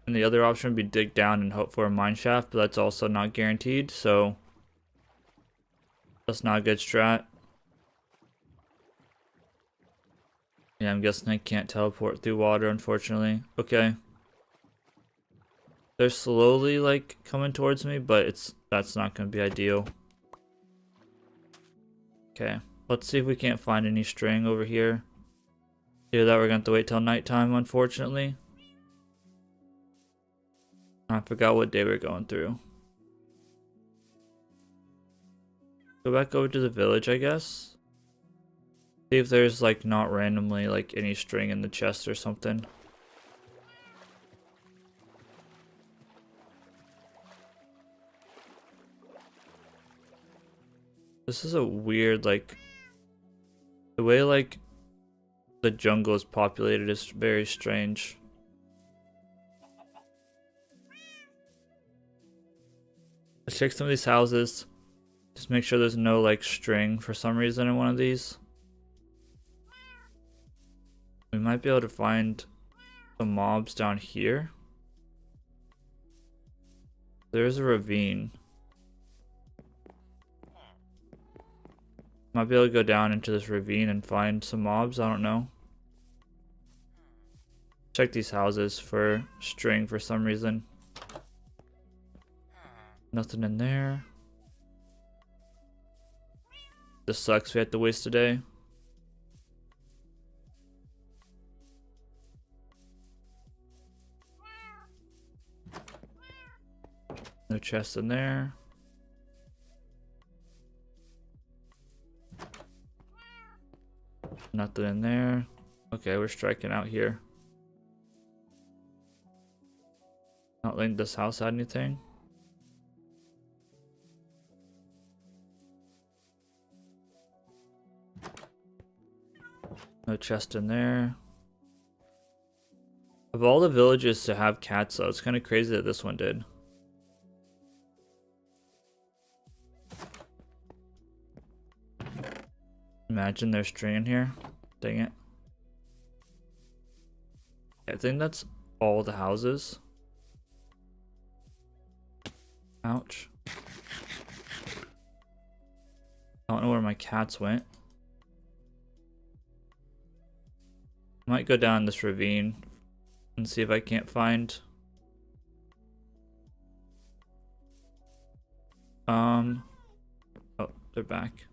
S1: And the other option would be dig down and hope for a mine shaft, but that's also not guaranteed, so that's not a good strat. Yeah, I'm guessing I can't teleport through water, unfortunately. Okay. They're slowly, like, coming towards me, but that's not going to be ideal. Okay, let's see if we can't find any string over here. Either that, we're going to have to wait till nighttime, unfortunately. I forgot what day we're going through. Go back over to the village, I guess. See if there's, like, not randomly, like, any string in the chest or something. This is a weird, like, the way, like, the jungle is populated is very strange. Let's check some of these houses. Just make sure there's no, like, string for some reason in one of these. We might be able to find some mobs down here. There's a ravine. Might be able to go down into this ravine and find some mobs. I don't know. Check these houses for string for some reason. Nothing in there. This sucks. We have to waste a day. No chest in there. Nothing in there. Okay, we're striking out here. Not think this house had anything. No chest in there. Of all the villages to have cats though, it's kind of crazy that this one did. Imagine there's string in here. Dang it. I think that's all the houses. Ouch. I don't know where my cats went. Might go down this ravine and see if I can't find Oh, they're back.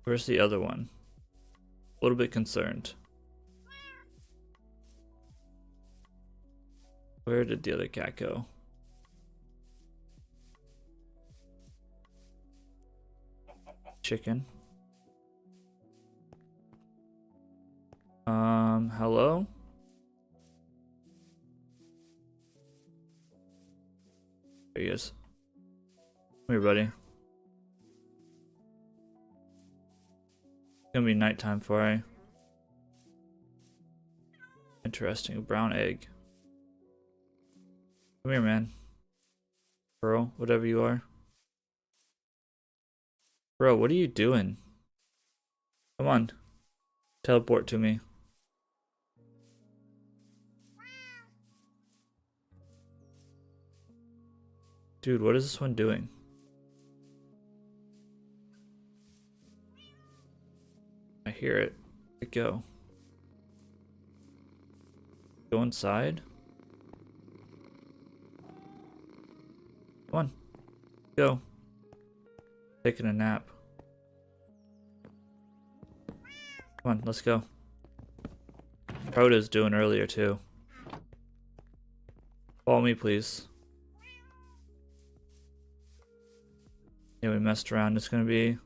S1: Where's the other one? A little bit concerned. Where did the other cat go? Chicken. Hello? There he is. Come here, buddy. It's gonna be nighttime for I. Interesting. A brown egg. Come here, man. Bro, whatever you are. Bro, what are you doing? Come on. Teleport to me. Dude, what is this one doing? I hear it. Where'd it go? Go inside? Come on. Go. Taking a nap. Come on, let's go. Prota's doing earlier too. Follow me, please. Yeah, we messed around. It's gonna be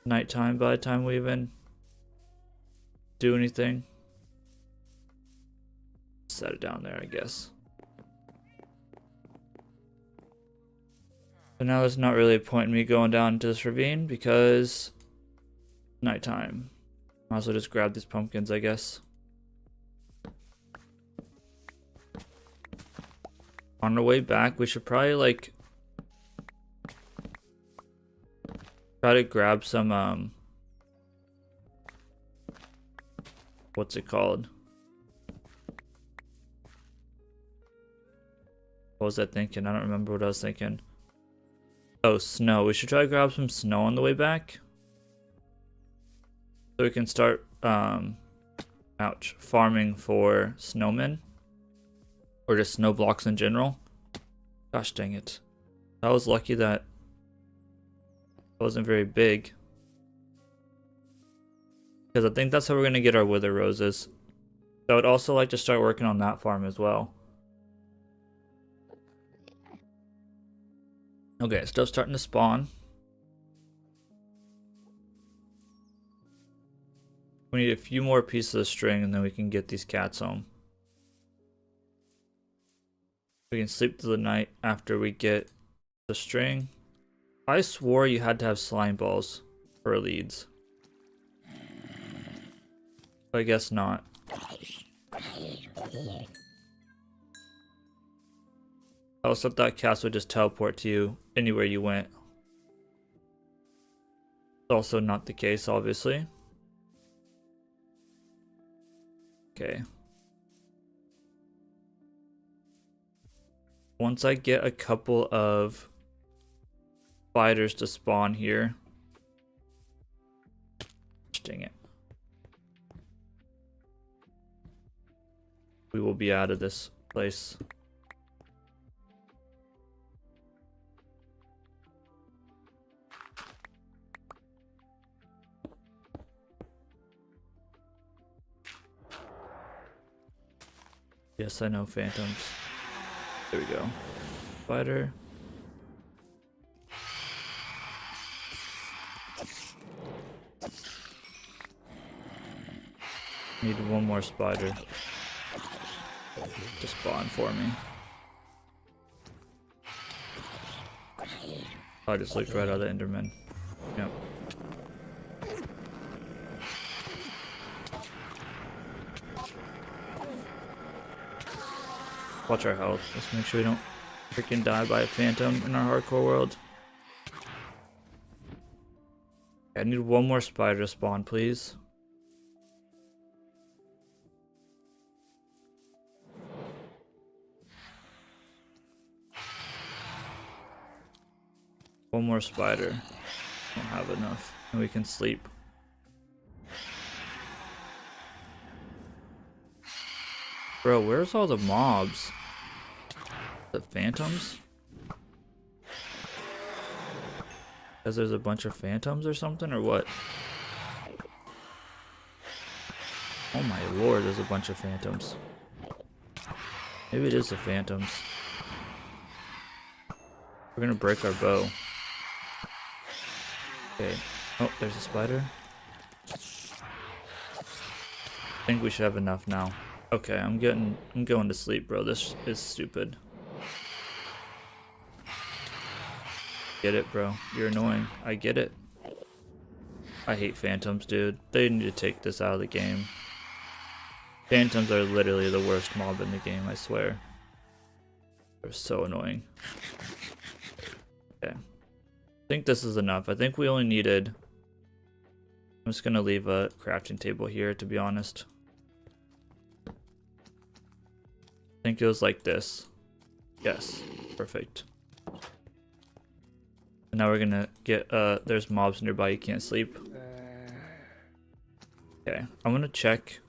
S1: nighttime by the time we even do anything. Set it down there, I guess. So now there's not really a point in me going down into this ravine because nighttime. Might as well just grab these pumpkins, I guess. On our way back, we should probably like try to grab some what's it called? What was I thinking? I don't remember what I was thinking. Oh, snow. We should try to grab some snow on the way back. So we can start farming for snowmen. Or just snow blocks in general. Gosh dang it. I was lucky that it wasn't very big. Because I think that's how we're going to get our wither roses. So I would also like to start working on that farm as well. Okay, stuff's starting to spawn. We need a few more pieces of string and then we can get these cats home. We can sleep through the night after we get the string. I swore you had to have slime balls for leads. But I guess not. I also thought that cast would just teleport to you anywhere you went. It's also not the case, obviously. Okay. Once I get a couple of spiders to spawn here. Dang it. We will be out of this place. Yes, I know phantoms. There we go. Spider. Need one more spider to spawn for me. I just looked right out of the Enderman. Yep. Watch our health. Let's make sure we don't freaking die by a phantom in our hardcore world. I need one more spider to spawn, please. One more spider. Don't have enough. And we can sleep. Bro, where's all the mobs? The phantoms? Because there's a bunch of phantoms or something, or what? Oh my lord, there's a bunch of phantoms. Maybe it is the phantoms. We're gonna break our bow. Okay. Oh, there's a spider. I think we should have enough now. Okay, I'm going to sleep, bro. This is stupid. Get it, bro. You're annoying. I get it. I hate phantoms, dude. They need to take this out of the game. Phantoms are literally the worst mob in the game, I swear. They're so annoying. Okay. I think this is enough. I think we only needed... I'm just gonna leave a crafting table here, to be honest. I think it was like this. Yes. Perfect. And now we're gonna get, there's mobs nearby, you can't sleep. Okay, I'm gonna check.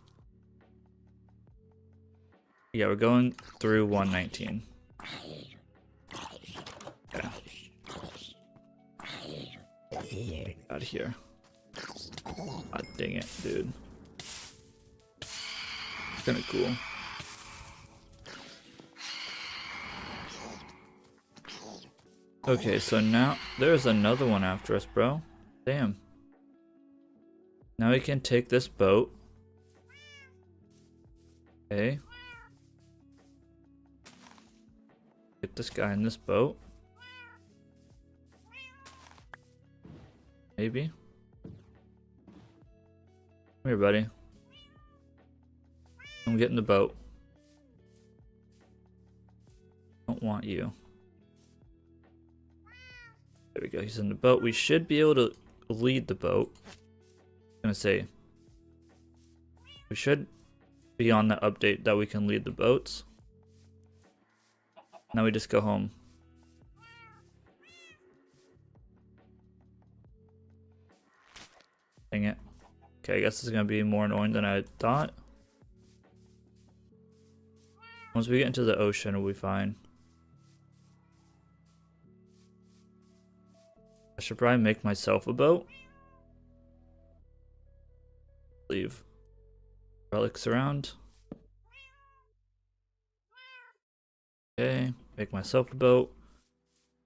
S1: Yeah, we're going through 119. Okay. Out of here. God dang it, dude. It's kinda cool. Okay, so now there's another one after us, bro. Damn. Now we can take this boat. Okay. Get this guy in this boat. Maybe. Come here, buddy. I'm getting the boat. Don't want you. There we go. He's in the boat. We should be able to lead the boat. I'm gonna say we should be on the update that we can lead the boats. Now we just go home. Dang it. Okay, I guess this is gonna be more annoying than I thought. Once we get into the ocean, we'll be fine. I should probably make myself a boat. Leave relics around. Okay, make myself a boat.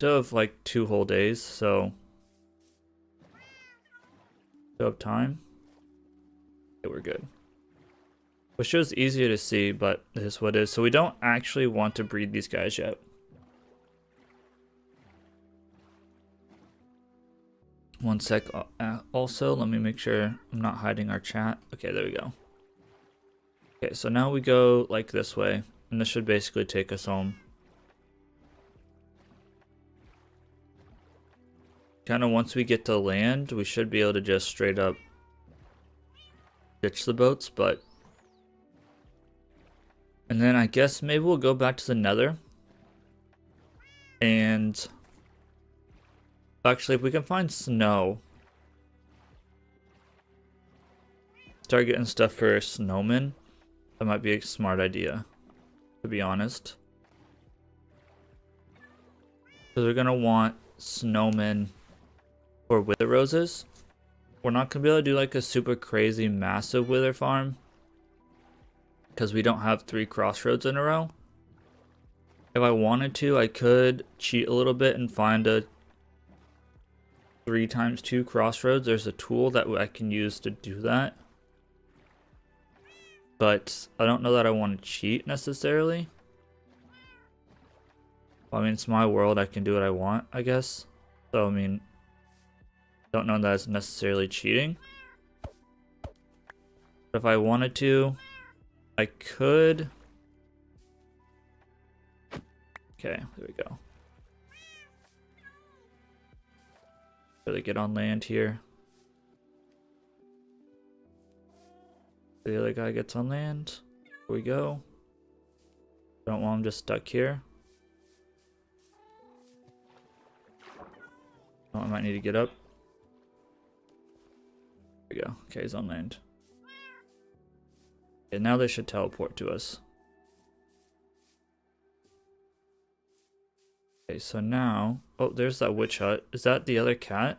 S1: Still have like 2 whole days, so still have time. Okay, we're good. Which is easier to see, but this is what it is. So we don't actually want to breed these guys yet. One sec. Also, let me make sure I'm not hiding our chat. Okay, there we go. Okay, so now we go like this way, and this should basically take us home. Kind of once we get to land, we should be able to just straight up ditch the boats, but... And then I guess maybe we'll go back to the nether. And... Actually, if we can find snow... Start getting stuff for snowmen. That might be a smart idea, to be honest. Because we're going to want snowmen for wither roses. We're not going to be able to do like a super crazy massive wither farm. Because we don't have 3 crossroads in a row. If I wanted to, I could cheat a little bit and find a 3x2 crossroads. There's a tool that I can use to do that. But I don't know that I want to cheat necessarily. Well, I mean, it's my world. I can do what I want, I guess. So, I mean, don't know that it's necessarily cheating. But if I wanted to, I could. Okay, there we go. Really get on land here. The other guy gets on land. Here we go. Don't want him just stuck here. Oh, I might need to get up. There we go. Okay, he's on land. Okay, now they should teleport to us. Okay, so now, oh, there's that witch hut. Is that the other cat?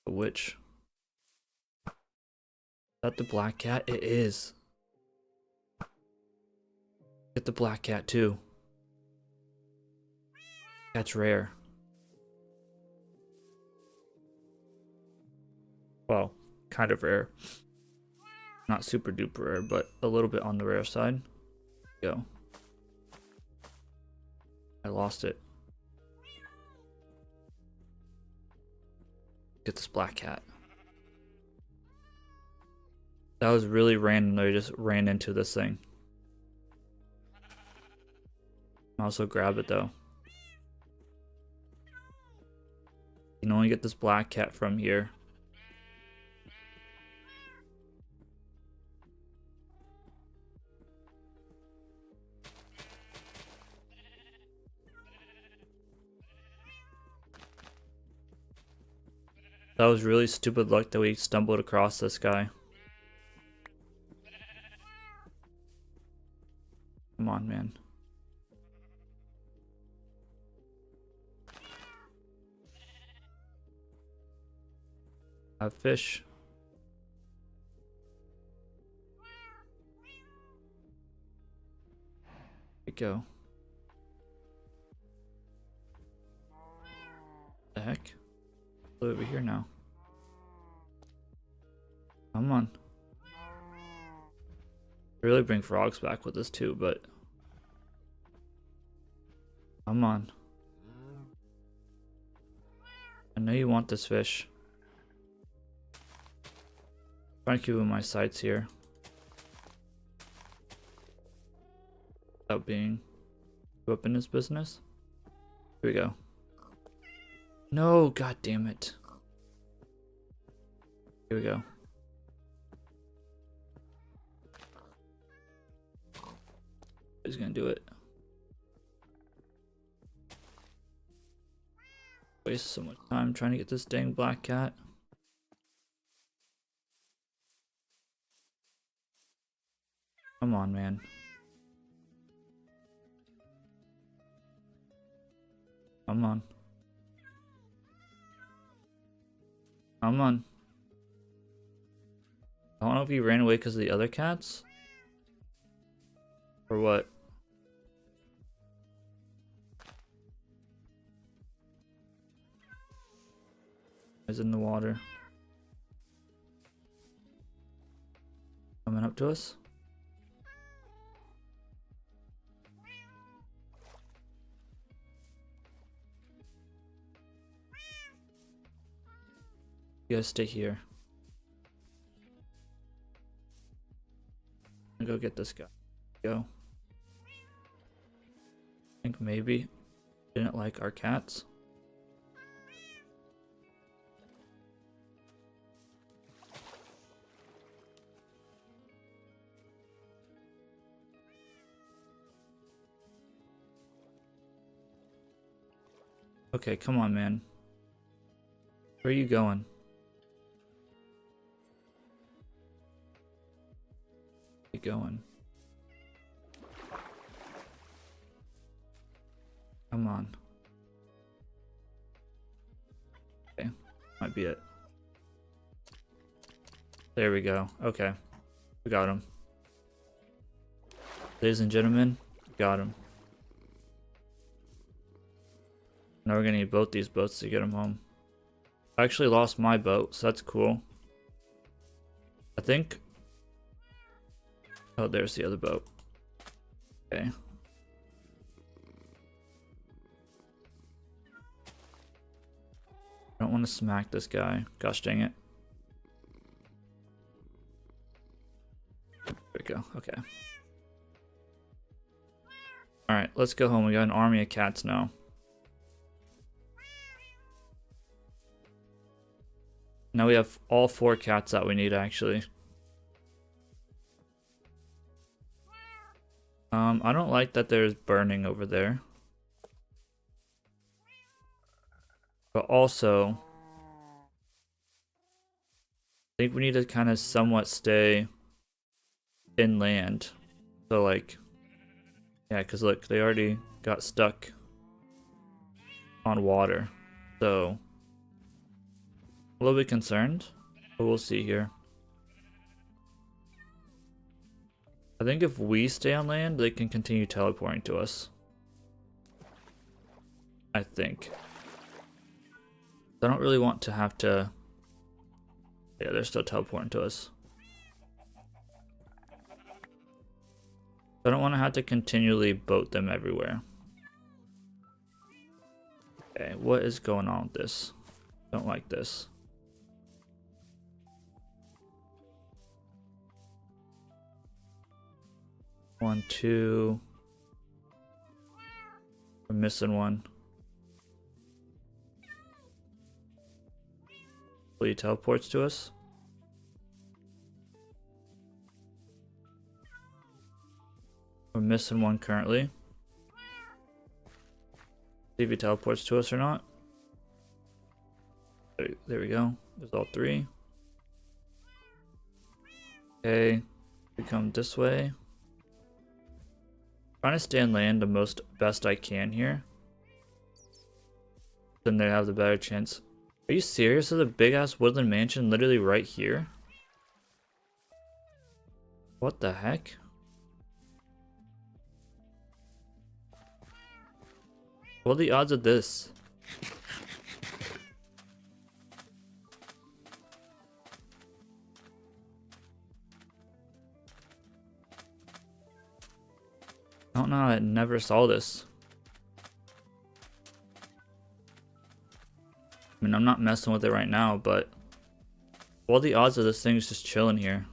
S1: The witch. Is that the black cat? It is. Get the black cat too. That's rare. Well, kind of rare. Not super duper rare, but a little bit on the rare side. Go. I lost it. Get this black cat. That was really random. I just ran into this thing. I also grab it though. You can only get this black cat from here. That was really stupid luck that we stumbled across this guy. Come on, man. Have fish. Here we go. The heck? Over here now. Come on. Really bring frogs back with us too, but come on. I know you want this fish. Trying to keep in my sights here. Without being up in his business. Here we go. No, god damn it. Here we go. He's gonna do it. Waste so much time trying to get this dang black cat. Come on, man. Come on. Come on. I don't know if he ran away because of the other cats. Or what? He's in the water. Coming up to us. You guys stay here. I'm gonna go get this guy. Go. I think maybe didn't like our cats. Okay, come on, man. Where are you going? Where are you going? Come on. Okay, might be it. There we go. Okay, we got him. Ladies and gentlemen, we got him. Now we're gonna need both these boats to get him home. I actually lost my boat, so that's cool. I think... Oh, there's the other boat. Okay. I don't want to smack this guy. Gosh dang it. There we go. Okay. Alright, let's go home. We got an army of cats now. Now we have all 4 cats that we need, actually. I don't like that there's burning over there. But also, I think we need to kind of somewhat stay inland. So like, yeah, because look, they already got stuck on water. So a little bit concerned, but we'll see here. I think if we stay on land, they can continue teleporting to us. I think. I don't really want to have to... Yeah, they're still teleporting to us. I don't want to have to continually boat them everywhere. Okay, what is going on with this? Don't like this. One, two. We're missing one. Will he teleports to us? We're missing one currently. See if he teleports to us or not. There we go. There's all three. Okay, we come this way. Trying to stay on land the best I can here. Then they have the better chance. Are you serious? There's a big ass woodland mansion literally right here? What the heck? What are the odds of this? I don't know, I never saw this. I mean, I'm not messing with it right now, but what are the odds of this thing is just chilling here?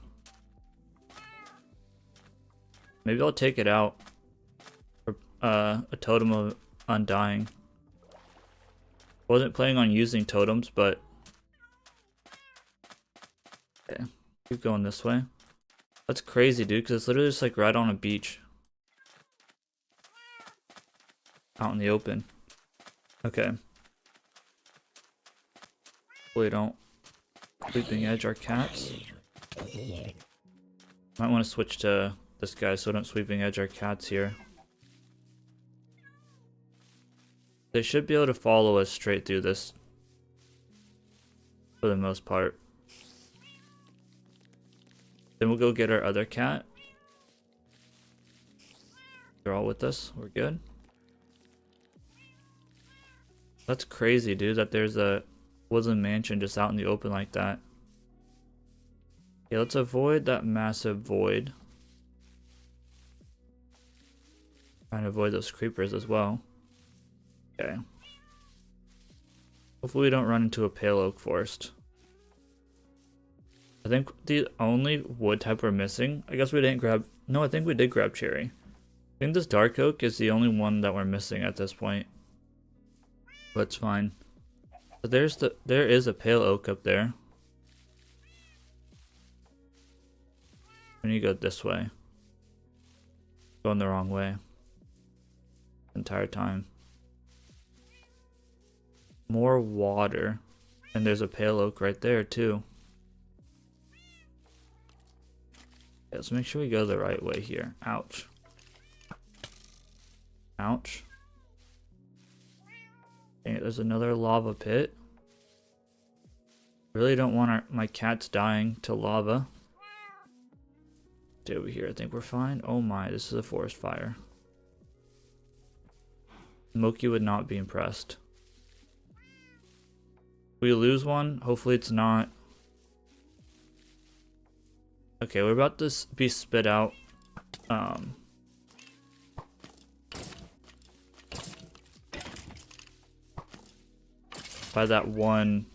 S1: Maybe I'll take it out for a totem of undying. Wasn't planning on using totems, but okay, keep going this way. That's crazy, dude, because it's literally just like right on a beach. Out in the open. Okay. Hopefully don't sleeping edge our cats. Might want to switch to this guy so I don't sweeping edge our cats here. They should be able to follow us straight through this for the most part. Then we'll go get our other cat. They're all with us. We're good. That's crazy, dude, that there's a woodland mansion just out in the open like that. Okay, let's avoid that massive void. Trying to avoid those creepers as well. Okay. Hopefully we don't run into a pale oak forest. I think the only wood type we're missing, I guess we didn't grab, no, I think we did grab cherry. I think this dark oak is the only one that we're missing at this point. But it's fine. But there is a pale oak up there. We need to go this way. Going the wrong way. The entire time. More water. And there's a pale oak right there too. Yeah, let's make sure we go the right way here. Ouch. Ouch. Okay, there's another lava pit. Really don't want my cats dying to lava. Stay over here. I think we're fine. Oh my, this is a forest fire. Moki would not be impressed. If we lose one, hopefully it's not. Okay, we're about to be spit out. By that one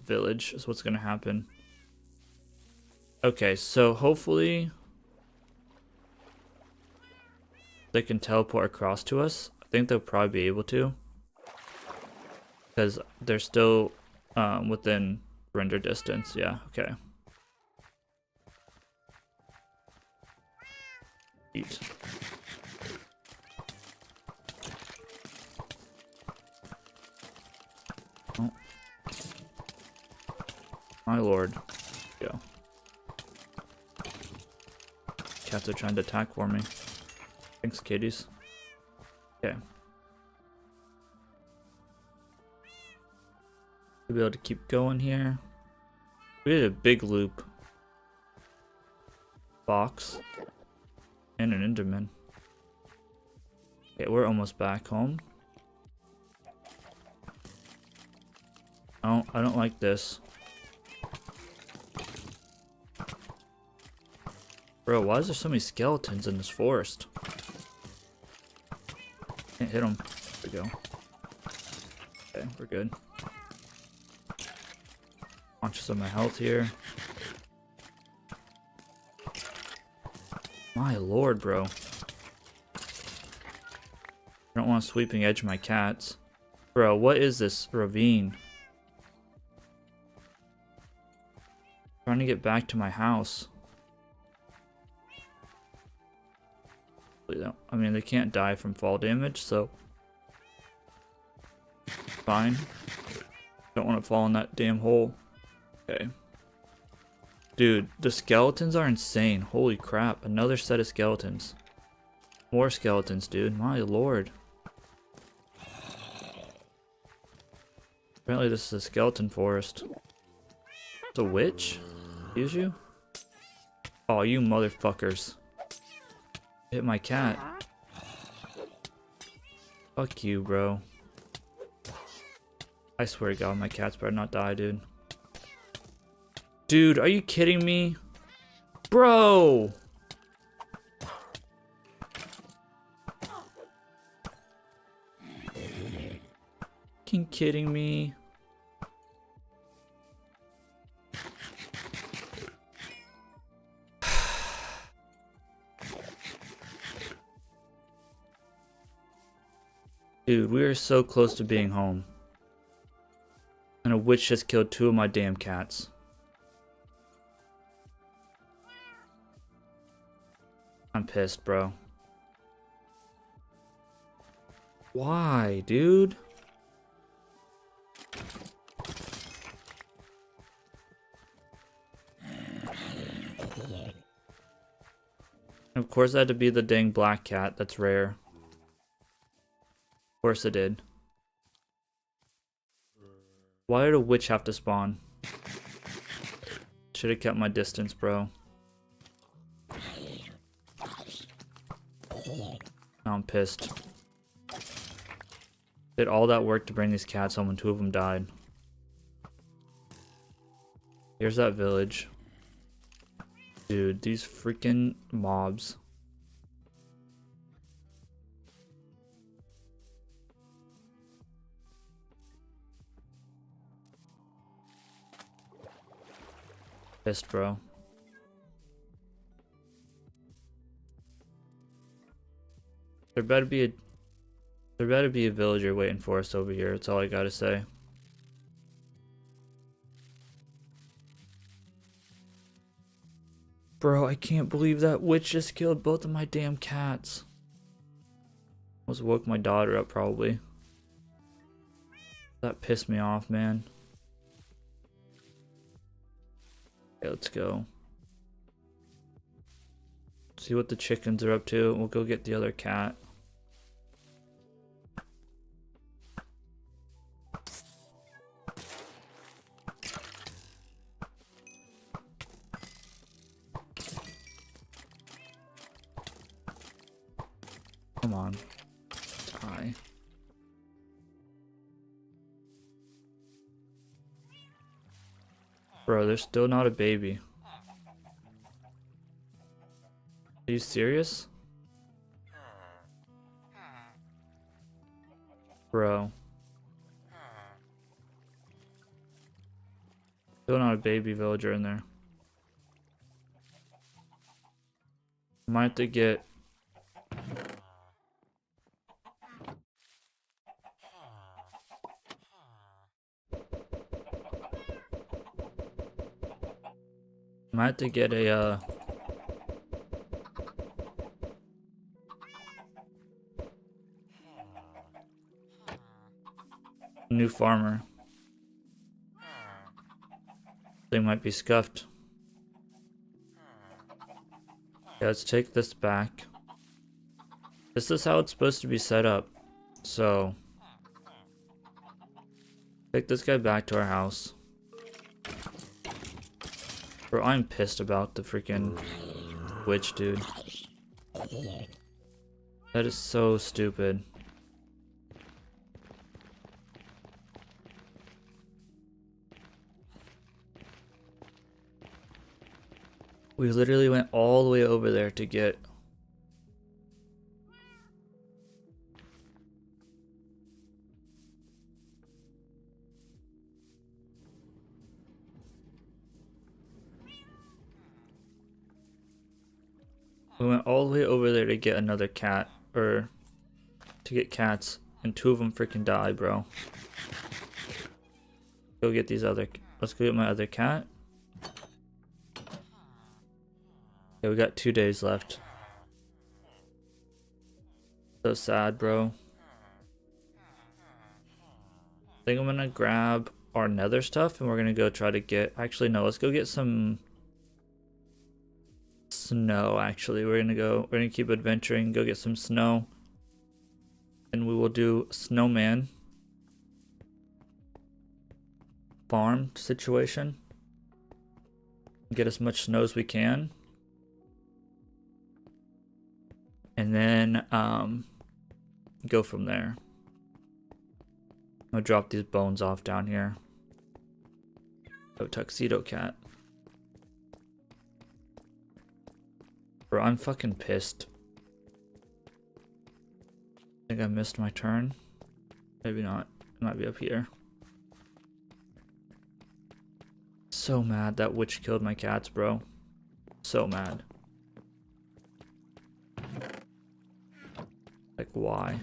S1: village is what's gonna happen. Okay, so hopefully they can teleport across to us. I think they'll probably be able to, because they're still within render distance. Yeah, okay. Eat. Oh. My lord. Go. Cats are trying to attack for me. Thanks, kitties. Okay. We'll be able to keep going here. We did a big loop. Box. And an Enderman. Okay, we're almost back home. I don't like this. Bro, why is there so many skeletons in this forest? Can't hit them. There we go. Okay, we're good. Launch some of my health here. My lord, bro. I don't want to sweeping edge my cats. Bro, what is this ravine? Trying to get back to my house. I mean, they can't die from fall damage, so fine. Don't want to fall in that damn hole. Okay. Dude, the skeletons are insane. Holy crap. Another set of skeletons. More skeletons, dude. My lord. Apparently this is a skeleton forest. It's a witch? Excuse you? Oh, you motherfuckers. Hit my cat. Fuck you, bro. I swear to God, my cats better not die, dude. Dude, are you kidding me? Bro! Fucking kidding me? Dude, we are so close to being home. And a witch just killed 2 of my damn cats. I'm pissed, bro. Why, dude? Of course, it had to be the dang black cat. That's rare. Of course it did. Why did a witch have to spawn? Should have kept my distance, bro. Now I'm pissed. Did all that work to bring these cats home and 2 of them died. Here's that village. Dude, these freaking mobs. Pissed, bro. There better be a villager waiting for us over here. That's all I gotta say. Bro, I can't believe that witch just killed both of my damn cats. Almost woke my daughter up, probably. That pissed me off, man. Okay, let's go. See what the chickens are up to. We'll go get the other cat. Come on. Hi. Bro, there's still not a baby. Are you serious? Bro. Still not a baby villager in there. Might have to get... Might have to get a, new farmer. They might be scuffed. Yeah, let's take this back. This is how it's supposed to be set up. So take this guy back to our house. Bro, I'm pissed about the freaking witch, dude. That is so stupid. We literally went all the way over there to get... We went all the way over there to get another cat, or to get cats, and 2 of them freaking died, bro. Go get these other... Let's go get my other cat. Okay, we got 2 days left. So sad, bro. I think I'm gonna grab our nether stuff and we're gonna go try to get... Actually, no, let's go get some snow, actually. We're gonna keep adventuring, go get some snow. And we will do snowman farm situation. Get as much snow as we can. And then go from there. I'll drop these bones off down here. Oh, tuxedo cat. Bro, I'm fucking pissed. I think I missed my turn. Maybe not. It might be up here. So mad that witch killed my cats, bro. So mad. Like, why?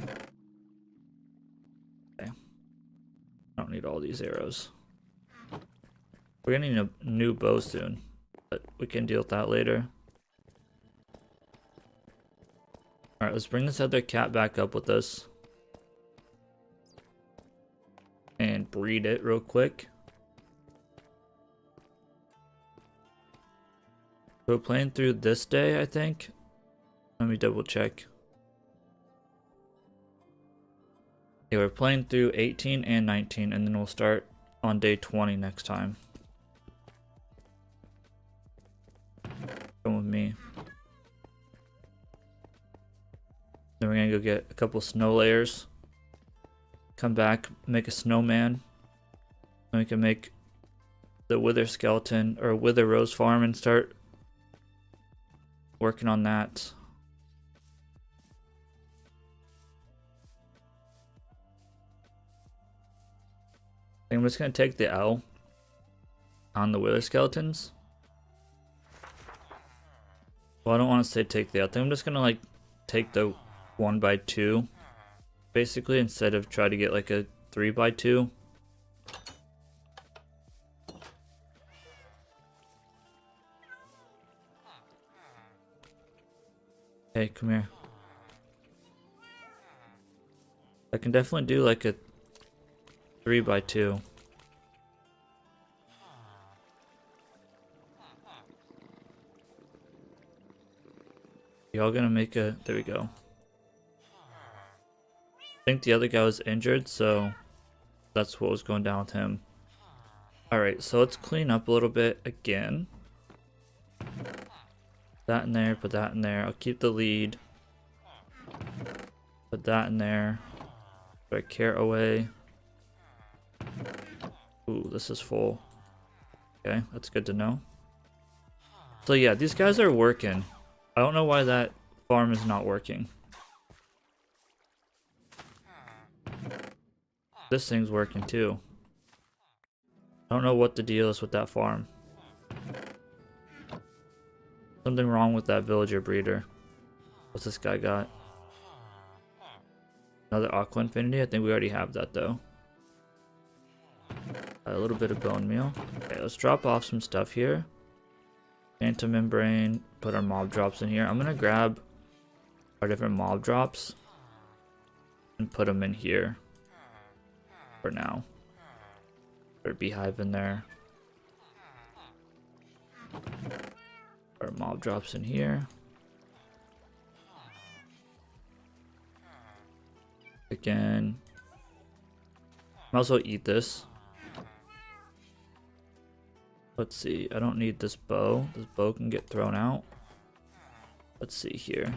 S1: Okay. I don't need all these arrows. We're gonna need a new bow soon, but we can deal with that later. Alright, let's bring this other cat back up with us. And breed it real quick. So we're playing through this day, I think. Let me double check. Yeah, we're playing through 18 and 19, and then we'll start on day 20 next time. Come with me. Then we're gonna go get a couple snow layers. Come back, make a snowman. Then we can make the wither skeleton or wither rose farm and start working on that. I'm just gonna take the L on the wither skeletons. Well, I don't want to say take the L. I think I'm just gonna like take the 1x2 basically instead of try to get like a 3x2. Hey, come here. I can definitely do like a 3x2. Y'all gonna make a... There we go. I think the other guy was injured, so that's what was going down with him. Alright, so let's clean up a little bit again. That in there, put that in there. I'll keep the lead. Put that in there. Put our carrot away. Ooh, this is full. Okay, that's good to know. So yeah, these guys are working. I don't know why that farm is not working. This thing's working too. I don't know what the deal is with that farm. Something wrong with that villager breeder. What's this guy got? Another aqua infinity? I think we already have that though. A little bit of bone meal. Okay, let's drop off some stuff here. Anti-membrane. Put our mob drops in here. I'm gonna grab our different mob drops and put them in here for now. Put a beehive in there. Our mob drops in here. Again. Might as well eat this. Let's see. I don't need this bow. This bow can get thrown out. Let's see here.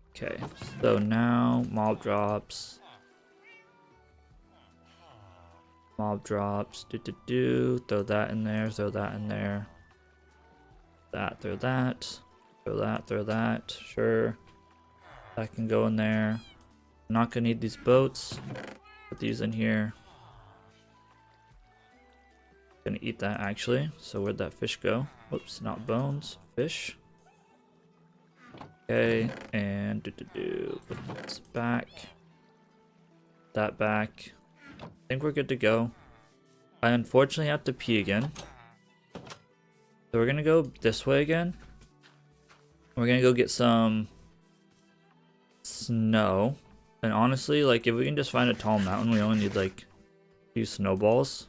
S1: Okay. So now mob drops. Mob drops. Throw that in there. Throw that in there. Throw that. Throw that. Throw that. Sure. That can go in there. I'm not gonna need these boats. Put these in here. Gonna eat that actually. So where'd that fish go? Whoops, not bones. Fish. Okay, and put this back. That back. I think we're good to go. I unfortunately have to pee again. So we're gonna go this way again. We're gonna go get some snow. And honestly, like if we can just find a tall mountain, we only need like a few snowballs.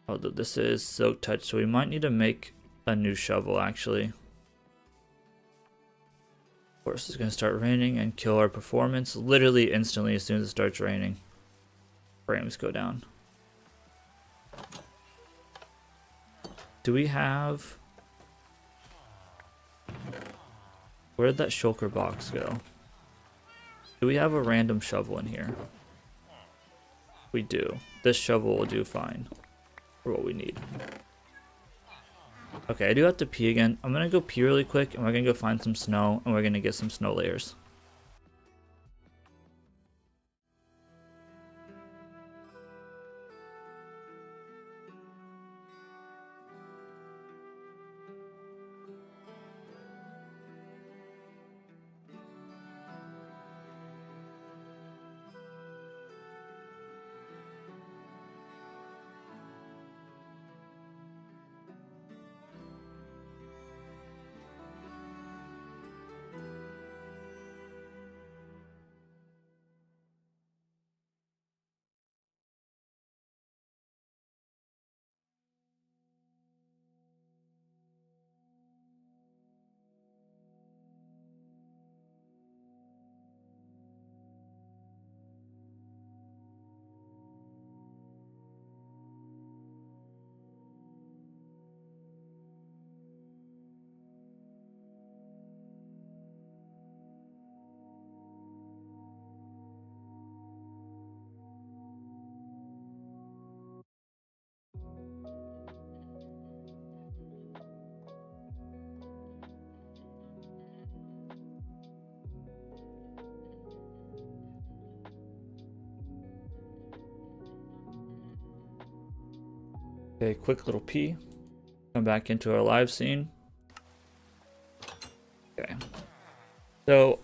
S1: Although this is silk touch, so we might need to make a new shovel actually. Of course, it's gonna start raining and kill our performance literally instantly as soon as it starts raining. Frames go down. Do we have... Where did that shulker box go? Do we have a random shovel in here? We do. This shovel will do fine for what we need. Okay, I do have to pee again. I'm gonna go pee really quick and we're gonna go find some snow and we're gonna get some snow layers. Okay, quick little pee. Come back into our live scene. Okay. So,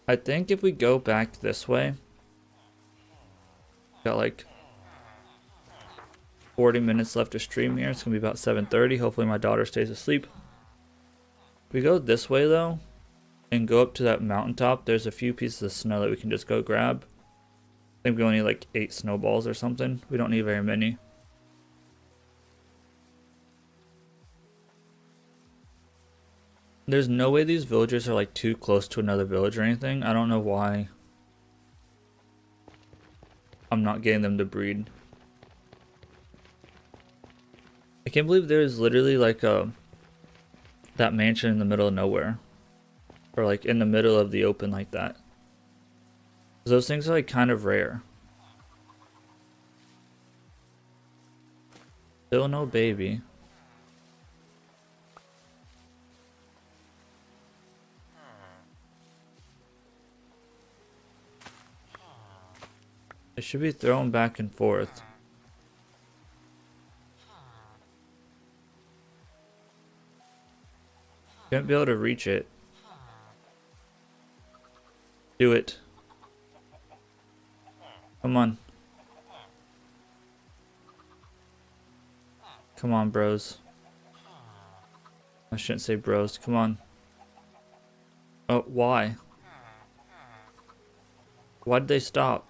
S1: I think if we go back this way, got like 40 minutes left to stream here. It's gonna be about 7:30. Hopefully my daughter stays asleep. If we go this way though, and go up to that mountaintop, there's a few pieces of snow that we can just go grab. I think we only need like 8 snowballs or something. We don't need very many. There's no way these villagers are like too close to another village or anything. I don't know why I'm not getting them to breed. I can't believe there's literally like that mansion in the middle of nowhere. Or like in the middle of the open like that. Those things are like kind of rare. Still no baby. It should be thrown back and forth. Can't be able to reach it. Do it. Come on. Come on, bros. I shouldn't say bros. Come on. Oh, why? Why did they stop?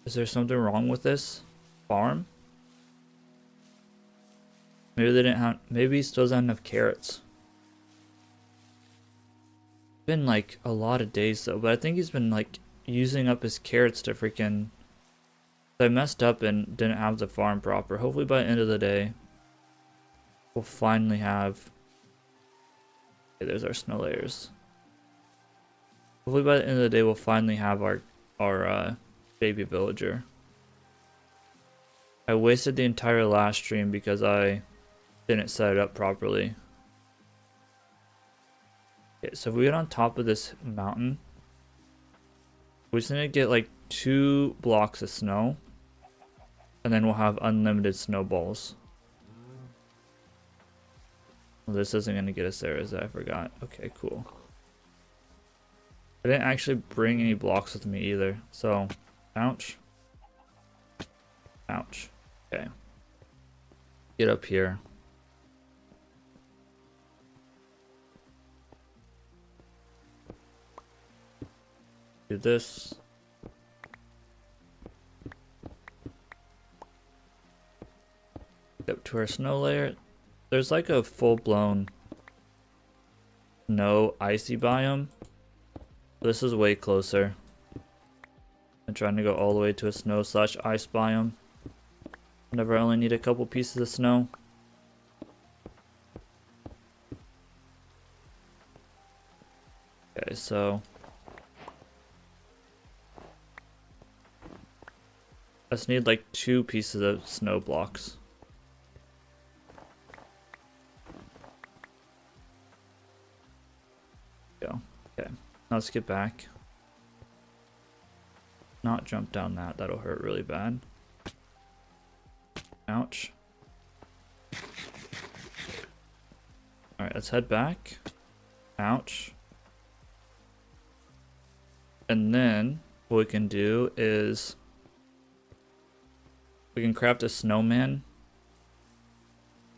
S1: Is there something wrong with this farm? Maybe they didn't have. Maybe he still doesn't have enough carrots. been like a lot of days though, but I think he's been like using up his carrots to freaking. I messed up and didn't have the farm proper. Hopefully by the end of the day, we'll finally have. Okay, there's our snow layers. Hopefully by the end of the day, we'll finally have our baby villager. I wasted the entire last stream because I didn't set it up properly. Okay, so if we get on top of this mountain, we just need to get like 2 blocks of snow, and then we'll have unlimited snowballs. Well, this isn't going to get us there, is it? I forgot. Okay, cool. I didn't actually bring any blocks with me either, so ouch. Ouch. Okay. Get up here. Do this. Get up to our snow layer. There's like a full-blown no icy biome. This is way closer. I'm trying to go all the way to a snow/ice biome. Whenever I only need a couple pieces of snow. Okay, so I just need like 2 pieces of snow blocks. Go. Okay, now let's get back. Not jump down that, that'll hurt really bad. Ouch. Alright, let's head back. Ouch. And then what we can do is we can craft a snowman.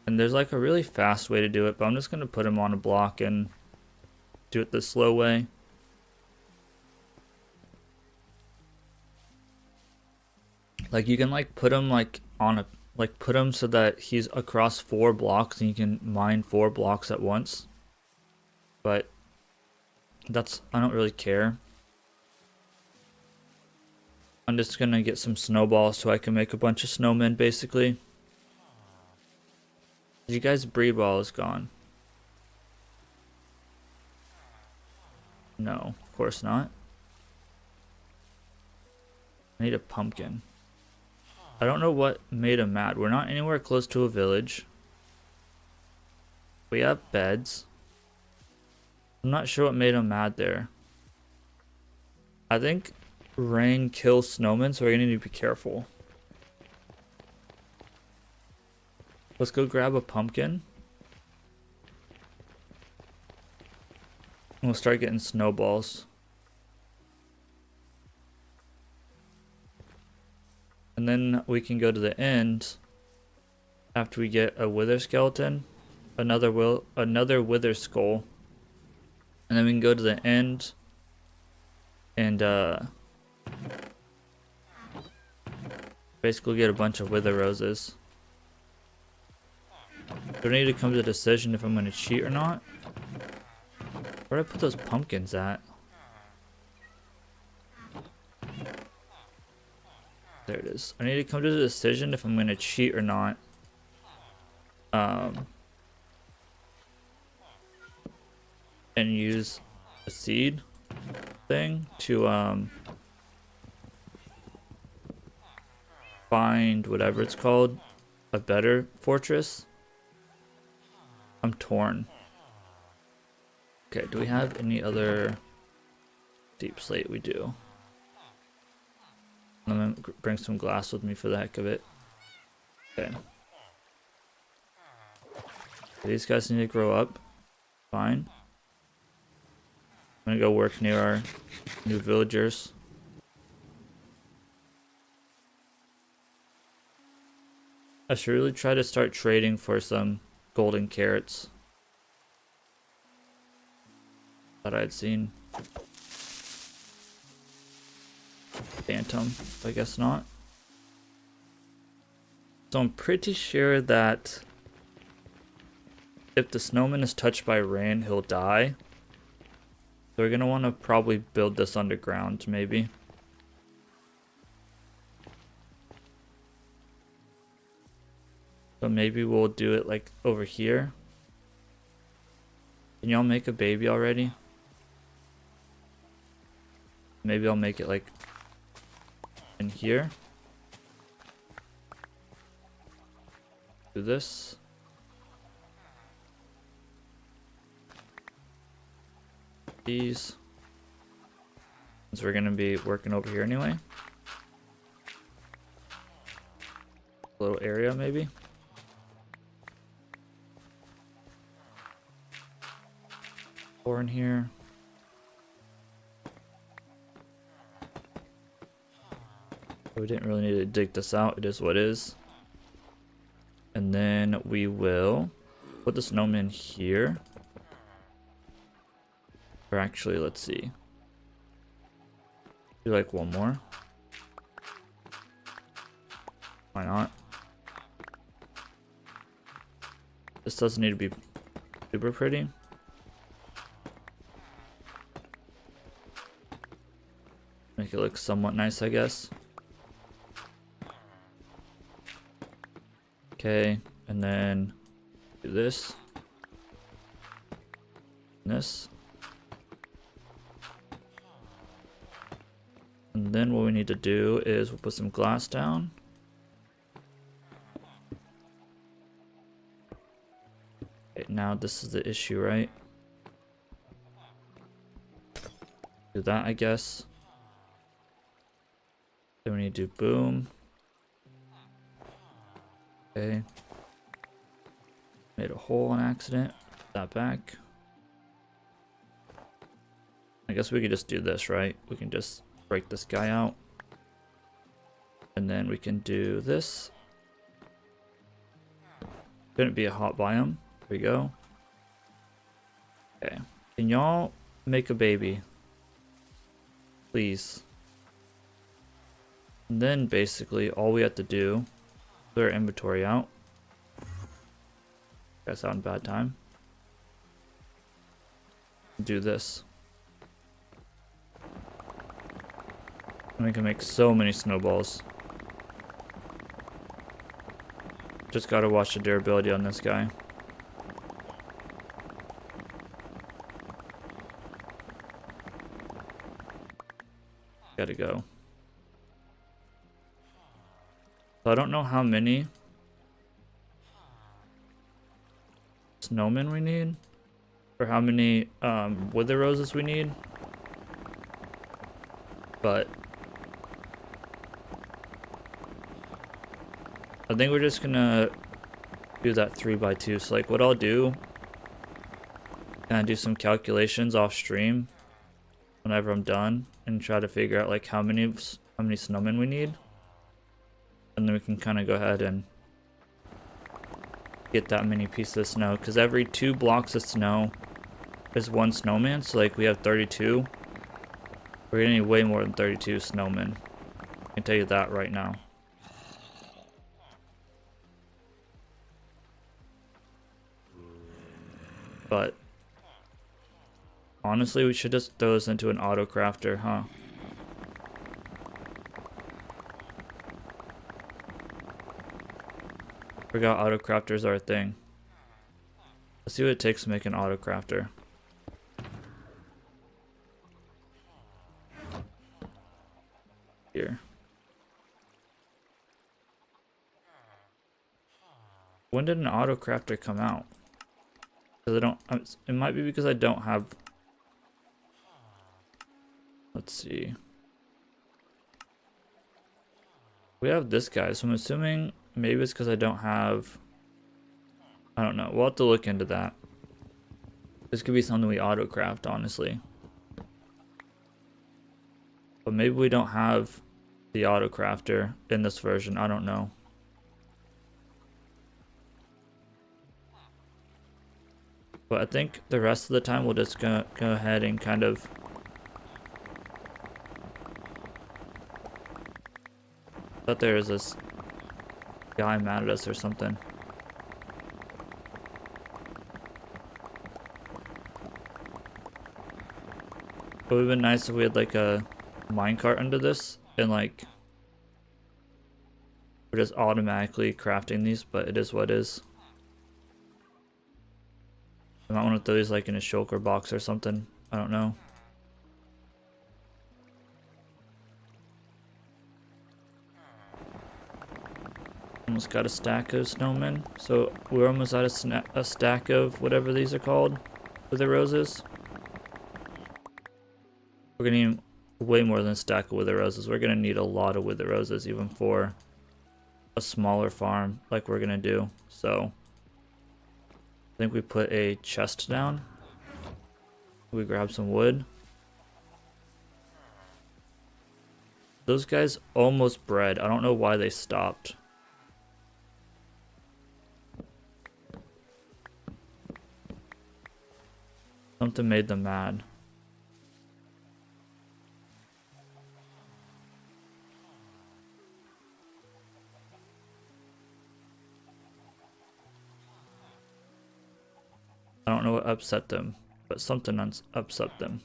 S1: And there's like a really fast way to do it, but I'm just going to put him on a block and do it the slow way. Like you can like put him like on a put him so that he's across 4 blocks and you can mine 4 blocks at once. But I don't really care. I'm just gonna get some snowballs so I can make a bunch of snowmen basically. You guys' breed ball is gone. No, of course not. I need a pumpkin. I don't know what made him mad. We're not anywhere close to a village. We have beds. I'm not sure what made him mad there. I think rain kills snowmen, so we're gonna need to be careful. Let's go grab a pumpkin. And we'll start getting snowballs. And then we can go to the end after we get a wither skeleton, another wither skull, and then we can go to the end and basically get a bunch of wither roses. Do I need to come to a decision if I'm going to cheat or not? Where did I put those pumpkins at? There it is. I need to come to the decision if I'm going to cheat or not. And use a seed thing to find whatever it's called, a better fortress. I'm torn. Okay, do we have any other deep slate? We do. I'm gonna bring some glass with me for the heck of it. Okay. These guys need to grow up. Fine. I'm gonna go work near our new villagers. I should really try to start trading for some golden carrots that I had seen. Phantom, I guess not. So I'm pretty sure that if the snowman is touched by rain, he'll die. So we're gonna want to probably build this underground, maybe. So maybe we'll do it like over here. Can y'all make a baby already? Maybe I'll make it like in here. Do this. These. Since we're gonna be working over here anyway. A little area maybe. Or in here. We didn't really need to dig this out. It is what it is. And then we will put the snowman here. Or actually, let's see. Do like one more. Why not? This doesn't need to be super pretty. Make it look somewhat nice, I guess. Okay, and then do this. And this. And then what we need to do is we'll put some glass down. Okay, now this is the issue, right? Do that, I guess. Then we need to do boom. Okay. Made a hole on accident. Put that back. I guess we could just do this, right? We can just break this guy out. And then we can do this. Couldn't be a hot biome. There we go. Okay. Can y'all make a baby? Please. And then basically all we have to do, clear our inventory out. Guess out in bad time. Do this. And we can make so many snowballs. Just gotta watch the durability on this guy. Gotta go. So I don't know how many snowmen we need, or how many wither roses we need, but I think we're just gonna do that 3x2. So like what I'll do, kind of do some calculations off stream whenever I'm done and try to figure out like how many snowmen we need. And then we can kind of go ahead and get that many pieces of snow, because every 2 blocks of snow is 1 snowman. So like we have 32. We're gonna need way more than 32 snowmen. I can tell you that right now. But honestly, we should just throw this into an auto crafter, huh? Forgot auto crafters are a thing. Let's see what it takes to make an auto crafter. Here. When did an auto crafter come out? Because I don't. It might be because I don't have. Let's see. We have this guy, so I'm assuming maybe it's because I don't have. I don't know. We'll have to look into that. This could be something we auto craft, honestly. But maybe we don't have the auto crafter in this version. I don't know. But I think the rest of the time we'll just go ahead and kind of thought there was this guy mad at us or something. It would have been nice if we had like a minecart under this and like we're just automatically crafting these, but it is what it is. I might want to throw these like in a shulker box or something. I don't know. Almost got a stack of snowmen. So we're almost at a stack of whatever these are called. Wither roses. We're gonna need way more than a stack of wither roses. We're gonna need a lot of wither roses even for a smaller farm like we're gonna do. So I think we put a chest down. We grab some wood. Those guys almost bred. I don't know why they stopped. Something made them mad. I don't know what upset them, but something upset them.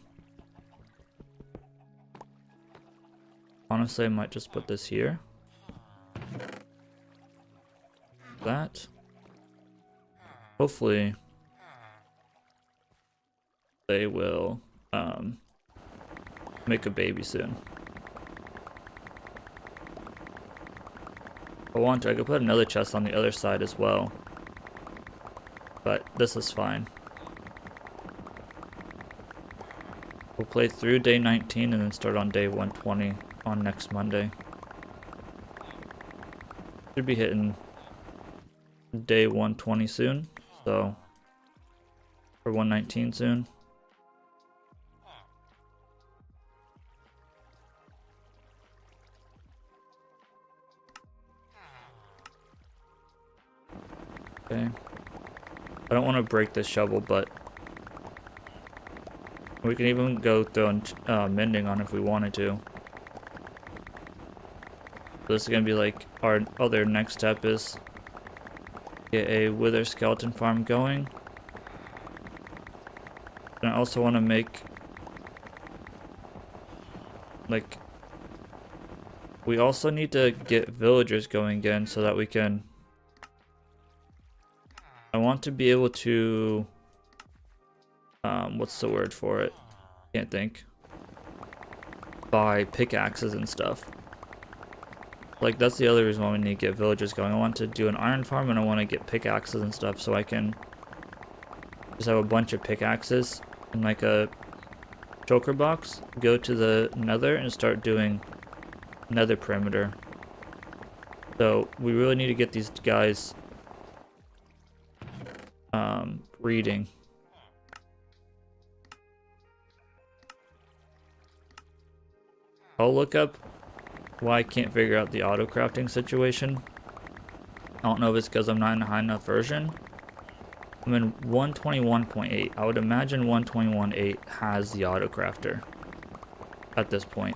S1: Honestly, I might just put this here. That. Hopefully, they will make a baby soon. If I want to, I could put another chest on the other side as well. But this is fine. We'll play through day 19 and then start on day 120 on next Monday. Should be hitting day 120 soon, so or 119 soon. Okay. I don't want to break this shovel, but we can even go throwing mending on if we wanted to. So this is gonna be like our other next step is get a wither skeleton farm going. And I also want to make like we also need to get villagers going again so that we can I want to be able to what's the word for it? Can't think. Buy pickaxes and stuff. Like that's the other reason why we need to get villagers going. I want to do an iron farm and I want to get pickaxes and stuff so I can just have a bunch of pickaxes in like a choker box, go to the nether and start doing nether perimeter. So we really need to get these guys reading. I'll look up why I can't figure out the auto crafting situation. I don't know if it's because I'm not in a high enough version. I'm in 121.8. I would imagine 121.8 has the auto crafter at this point.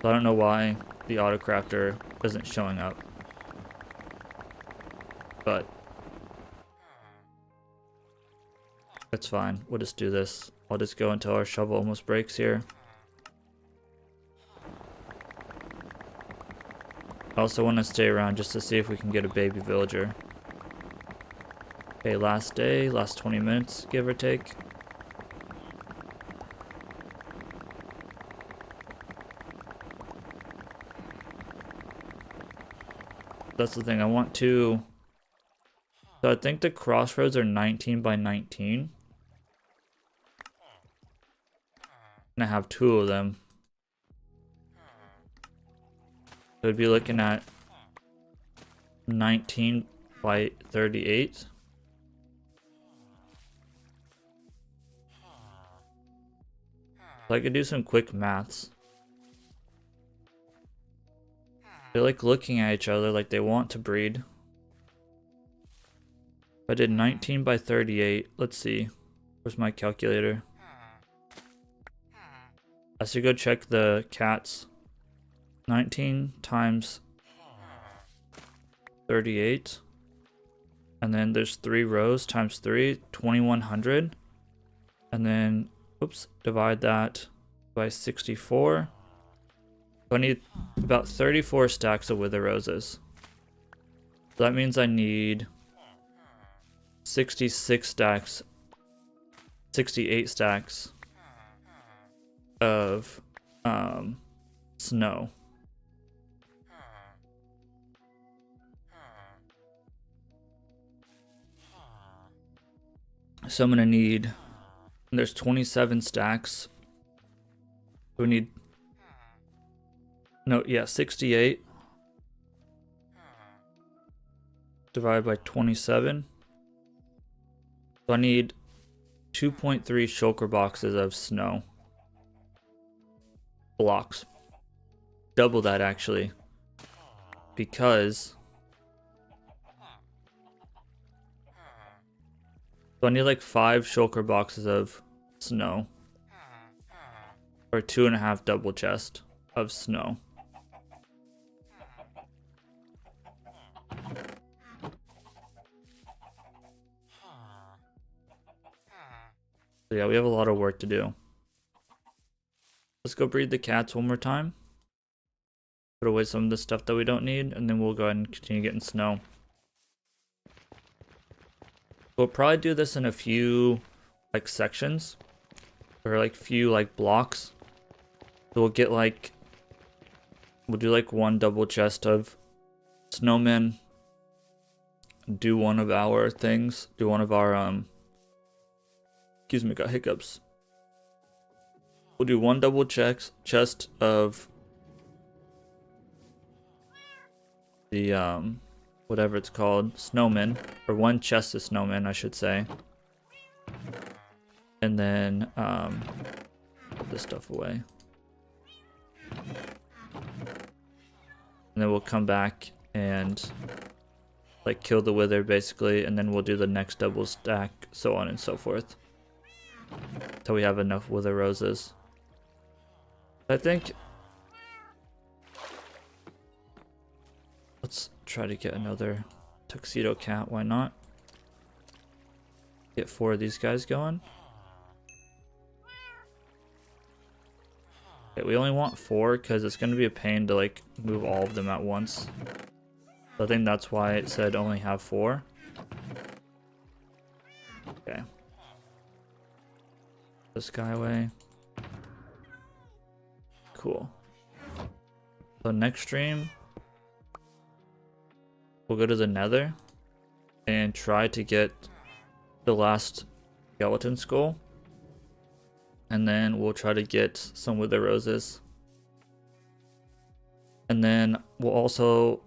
S1: So I don't know why the auto crafter isn't showing up. But it's fine. We'll just do this. I'll just go until our shovel almost breaks here. I also want to stay around just to see if we can get a baby villager. Okay, last day, last 20 minutes, give or take. That's the thing, I want to... So I think the crossroads are 19 by 19. And I have 2 of them. So I'd be looking at 19 by 38. So I could do some quick maths. They're like looking at each other like they want to breed. If I did 19 by 38, let's see. Where's my calculator? I should go check the cats. 19 times 38. And then there's 3 rows times 3, 2100. And then Oops, divide that by 64. So I need about 34 stacks of wither roses. So that means I need 66 stacks, 68 stacks of snow. So I'm gonna need, there's 27 stacks. We need, no, yeah, 68 divided by 27. So I need 2.3 shulker boxes of snow blocks. Double that actually, because so I need like 5 shulker boxes of snow, or 2.5 double chest of snow. So yeah, we have a lot of work to do. Let's go breed the cats one more time. Put away some of the stuff that we don't need, and then we'll go ahead and continue getting snow. We'll probably do this in a few like sections, or like few like blocks. So we'll get like, we'll do like 1 double chest of snowmen, do one of our things, do one of our excuse me, got hiccups. We'll do 1 double chest of the whatever it's called, snowmen, or 1 chest of snowmen, I should say. And then put this stuff away. And then we'll come back and like kill the wither basically, and then we'll do the next double stack, so on and so forth, until we have enough wither roses. I think let's try to get another tuxedo cat, why not? Get 4 of these guys going. Okay, we only want 4 because it's going to be a pain to like move all of them at once. So I think that's why it said only have 4. Okay. This guy away. Cool. So next stream, we'll go to the nether and try to get the last skeleton skull. And then we'll try to get some wither roses. And then we'll also,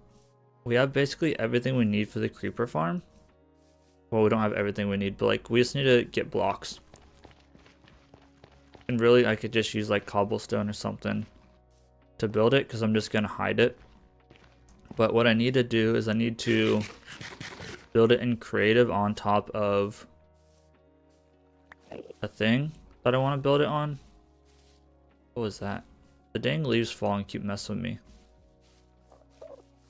S1: we have basically everything we need for the creeper farm. Well, we don't have everything we need, but like we just need to get blocks. And really I could just use like cobblestone or something to build it, because I'm just going to hide it. But what I need to do is I need to build it in creative on top of a thing that I want to build it on. What was that? The dang leaves fall and keep messing with me.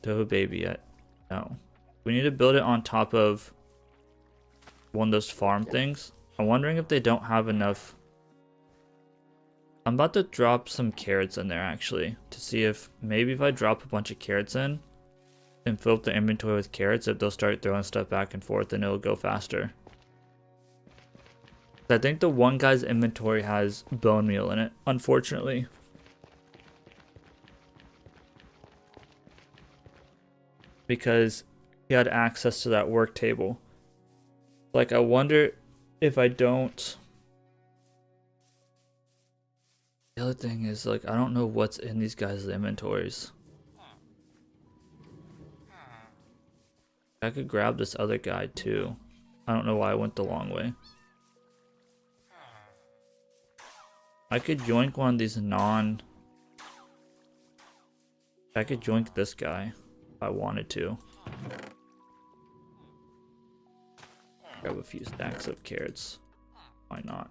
S1: Do I have a baby yet? No. We need to build it on top of one of those farm things. I'm wondering if they don't have enough. I'm about to drop some carrots in there actually, to see if maybe if I drop a bunch of carrots in and fill up the inventory with carrots, if they'll start throwing stuff back and forth, then it'll go faster. I think the one guy's inventory has bone meal in it, unfortunately. Because he had access to that work table. Like, I wonder if I don't... The other thing is, like, I don't know what's in these guys' inventories. I could grab this other guy, too. I don't know why I went the long way. I could join one of these I could join this guy if I wanted to. Grab a few stacks of carrots. Why not?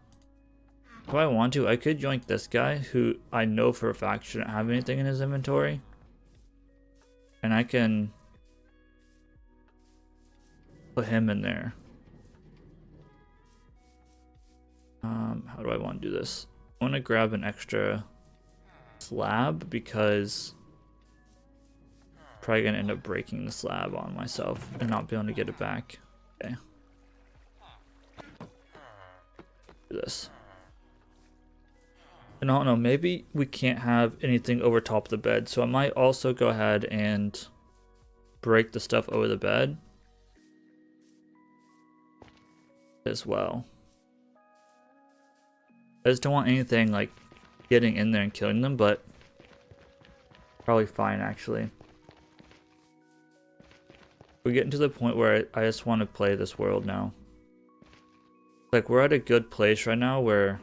S1: If I want to, I could join this guy who I know for a fact shouldn't have anything in his inventory. And I can put him in there. How how do I want to do this? I want to grab an extra slab because I'm probably gonna end up breaking the slab on myself and not be able to get it back. Okay. Do this. And I don't know, maybe we can't have anything over top of the bed, so I might also go ahead and break the stuff over the bed as well. I just don't want anything like getting in there and killing them, but probably fine actually. We're getting to the point where I just want to play this world now. Like, we're at a good place right now where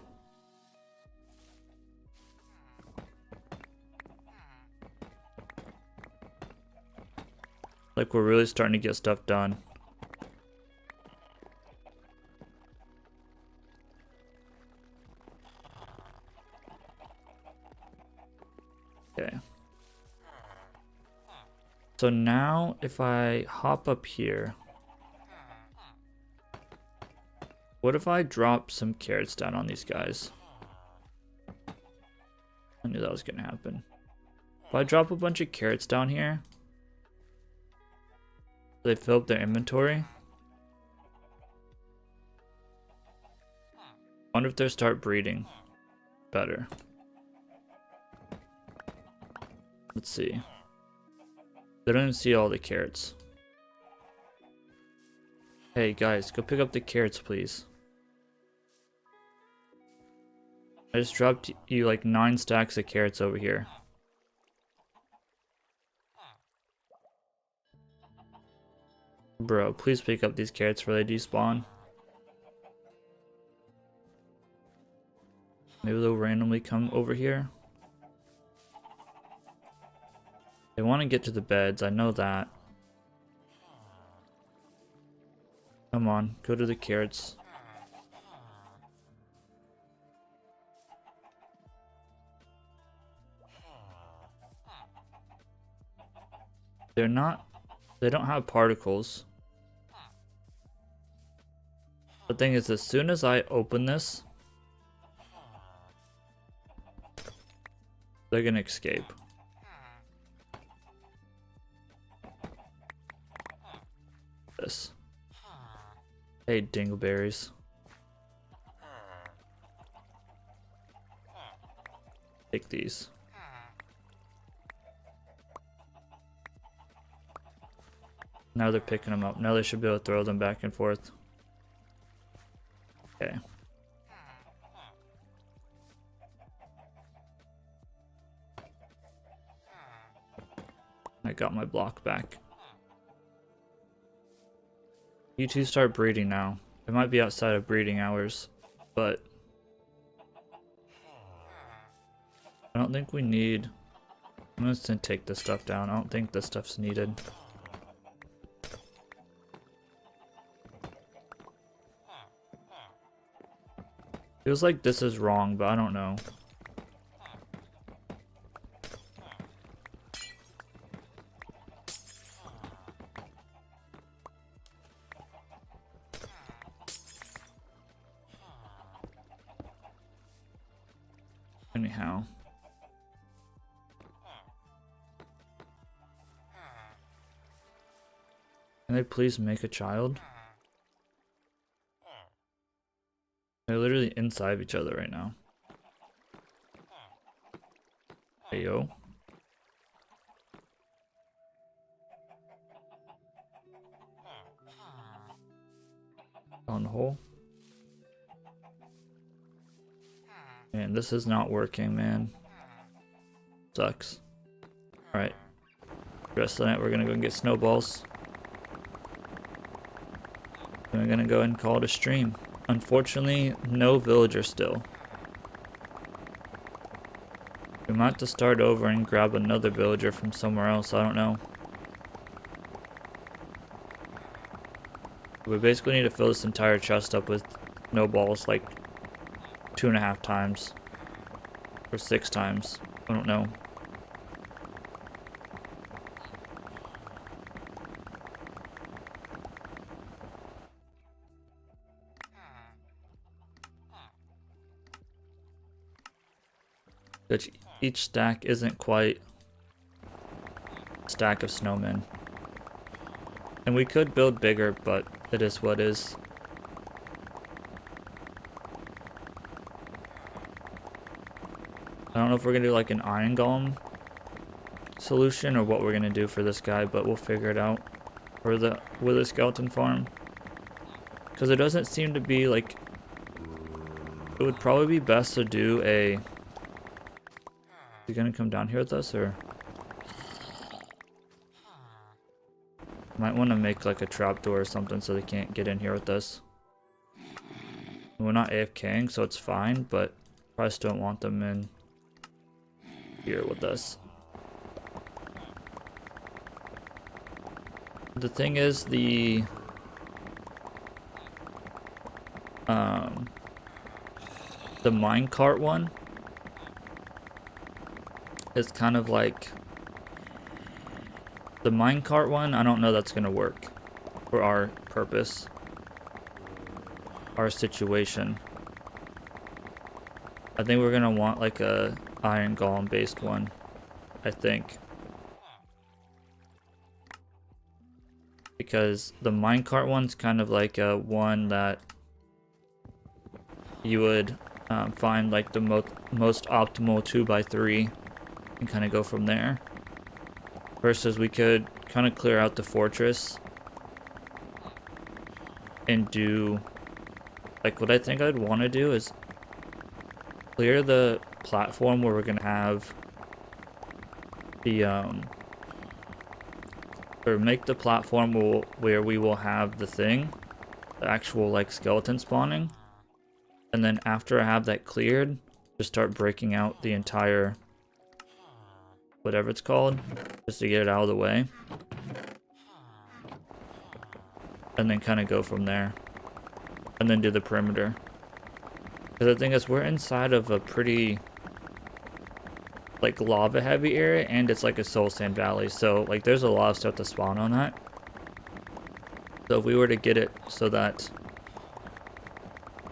S1: like we're really starting to get stuff done. Okay. So now if I hop up here, what if I drop some carrots down on these guys? I knew that was gonna happen. If I drop a bunch of carrots down here, they fill up their inventory. I wonder if they start breeding better. Let's see. They don't even see all the carrots. Hey guys, go pick up the carrots, please. I just dropped you like 9 stacks of carrots over here. Bro, please pick up these carrots before they despawn. Maybe they'll randomly come over here. They want to get to the beds, I know that. Come on, go to the carrots. They don't have particles. The thing is, as soon as I open this, they're gonna escape. This. Hey, dingleberries. Take these. Now they're picking them up. Now they should be able to throw them back and forth. Okay. I got my block back. You two start breeding now. It might be outside of breeding hours, but I don't think we need... I'm just gonna take this stuff down. I don't think this stuff's needed. Feels like this is wrong, but I don't know. Anyhow. Can they please make a child? They're literally inside each other right now. Hey yo. On the hole. Man, this is not working, man. Sucks. Alright. The rest of the night we're gonna go and get snowballs. And we're gonna go and call it a stream. Unfortunately, no villager still. We might have to start over and grab another villager from somewhere else, I don't know. We basically need to fill this entire chest up with snowballs like 2.5 times. Or 6 times. I don't know. Which each stack isn't quite a stack of snowmen. And we could build bigger, but it is what is. I don't know if we're gonna do like an iron golem solution or what we're gonna do for this guy, but we'll figure it out for the wither skeleton farm. Because it doesn't seem to be like, it would probably be best to do a, is he gonna come down here with us, or might want to make like a trapdoor or something so they can't get in here with us. We're not AFKing, so it's fine, but probably still don't want them in here with us. The thing is, the minecart one is kind of like, the minecart one, I don't know that's gonna work for our purpose, our situation. I think we're gonna want like a iron golem based one, I think. Because the minecart one's kind of like a one that you would find like the most optimal 2x3 and kind of go from there. Versus we could kind of clear out the fortress and do, like, what I think I'd want to do is clear the platform where we're gonna have the or make the platform where we will have the thing, the actual like skeleton spawning, and then after I have that cleared, just start breaking out the entire whatever it's called, just to get it out of the way, and then kind of go from there, and then do the perimeter. Because the thing is, we're inside of a pretty like lava heavy area, and it's like a soul sand valley, so like there's a lot of stuff to spawn on that. So if we were to get it so that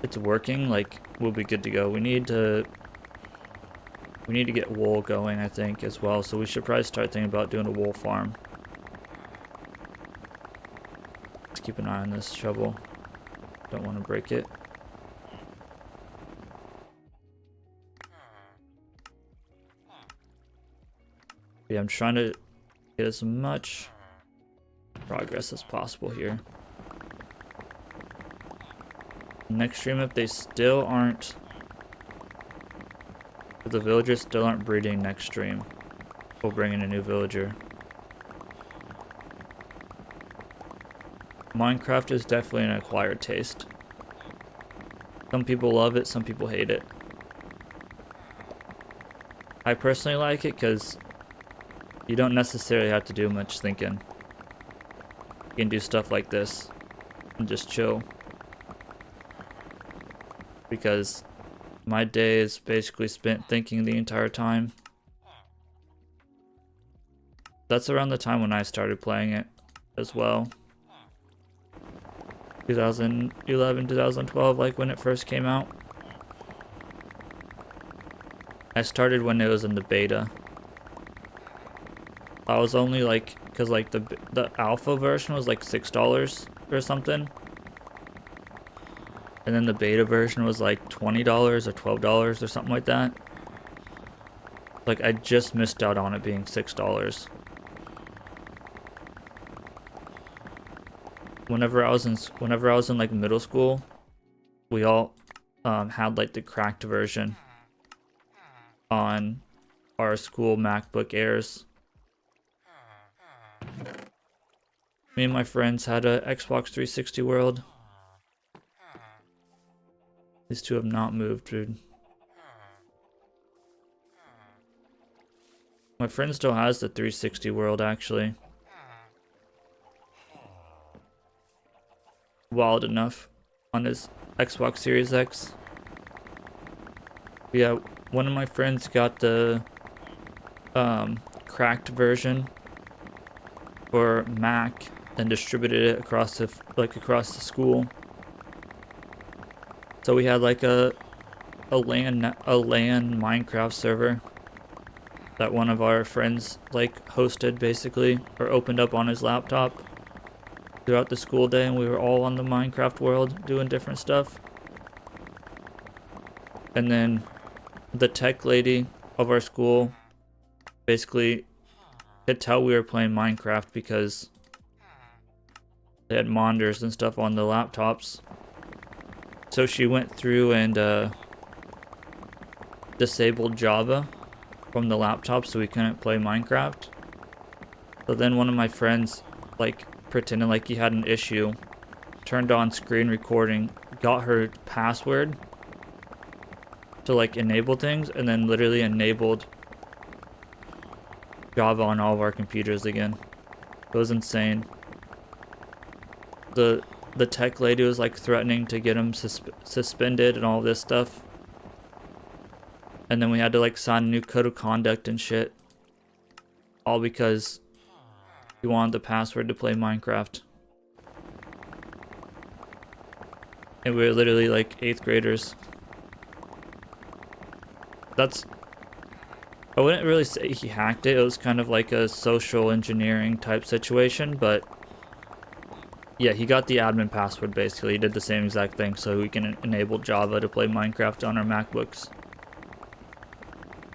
S1: it's working, like, we'll be good to go. We need to get wool going, I think, as well, so we should probably start thinking about doing a wool farm. Let's keep an eye on this shovel, don't want to break it. Yeah, I'm trying to get as much progress as possible here. Next stream, if they still aren't, if the villagers still aren't breeding next stream, we'll bring in a new villager. Minecraft is definitely an acquired taste. Some people love it, some people hate it. I personally like it because you don't necessarily have to do much thinking. You can do stuff like this and just chill. Because my day is basically spent thinking the entire time. That's around the time when I started playing it as well. 2011, 2012, like when it first came out. I started when it was in the beta. I was only like, because like the alpha version was like $6 or something, and then the beta version was like $20 or $12 or something like that. Like, I just missed out on it being $6. Whenever I was in like middle school, we all had like the cracked version on our school MacBook Airs. Me and my friends had a Xbox 360 World. These two have not moved, dude. My friend still has the 360 World, actually. Wild enough on his Xbox Series X. Yeah, one of my friends got the cracked version for Mac and distributed it across the school. So we had like a a LAN Minecraft server that one of our friends like hosted basically, or opened up on his laptop throughout the school day, and we were all on the Minecraft world doing different stuff. And then the tech lady of our school basically could tell we were playing Minecraft because they had monitors and stuff on the laptops. So she went through and disabled Java from the laptop so we couldn't play Minecraft. So then one of my friends, like, pretended like he had an issue, turned on screen recording, got her password to like enable things, and then literally enabled Java on all of our computers again. It was insane. The tech lady was like threatening to get him suspended and all this stuff. And then we had to like sign a new code of conduct and shit. All because he wanted the password to play Minecraft. And we were literally like 8th graders. I wouldn't really say he hacked it. It was kind of like a social engineering type situation, but yeah, he got the admin password basically. He did the same exact thing so we can enable Java to play Minecraft on our MacBooks.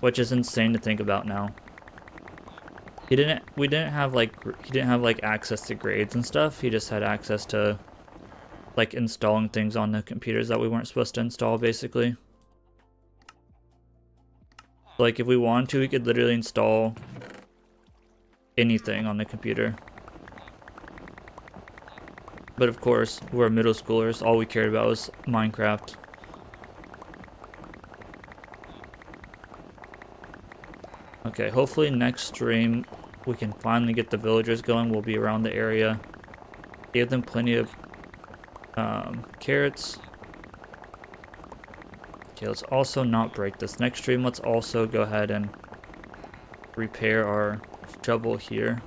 S1: Which is insane to think about now. We didn't have like access to grades and stuff. He just had access to like installing things on the computers that we weren't supposed to install basically. Like if we wanted to, we could literally install anything on the computer. But of course, we're middle schoolers. All we cared about was Minecraft. Okay, hopefully next stream we can finally get the villagers going. We'll be around the area. Gave them plenty of carrots. Okay, let's also not break this. Next stream, let's also go ahead and repair our shovel here.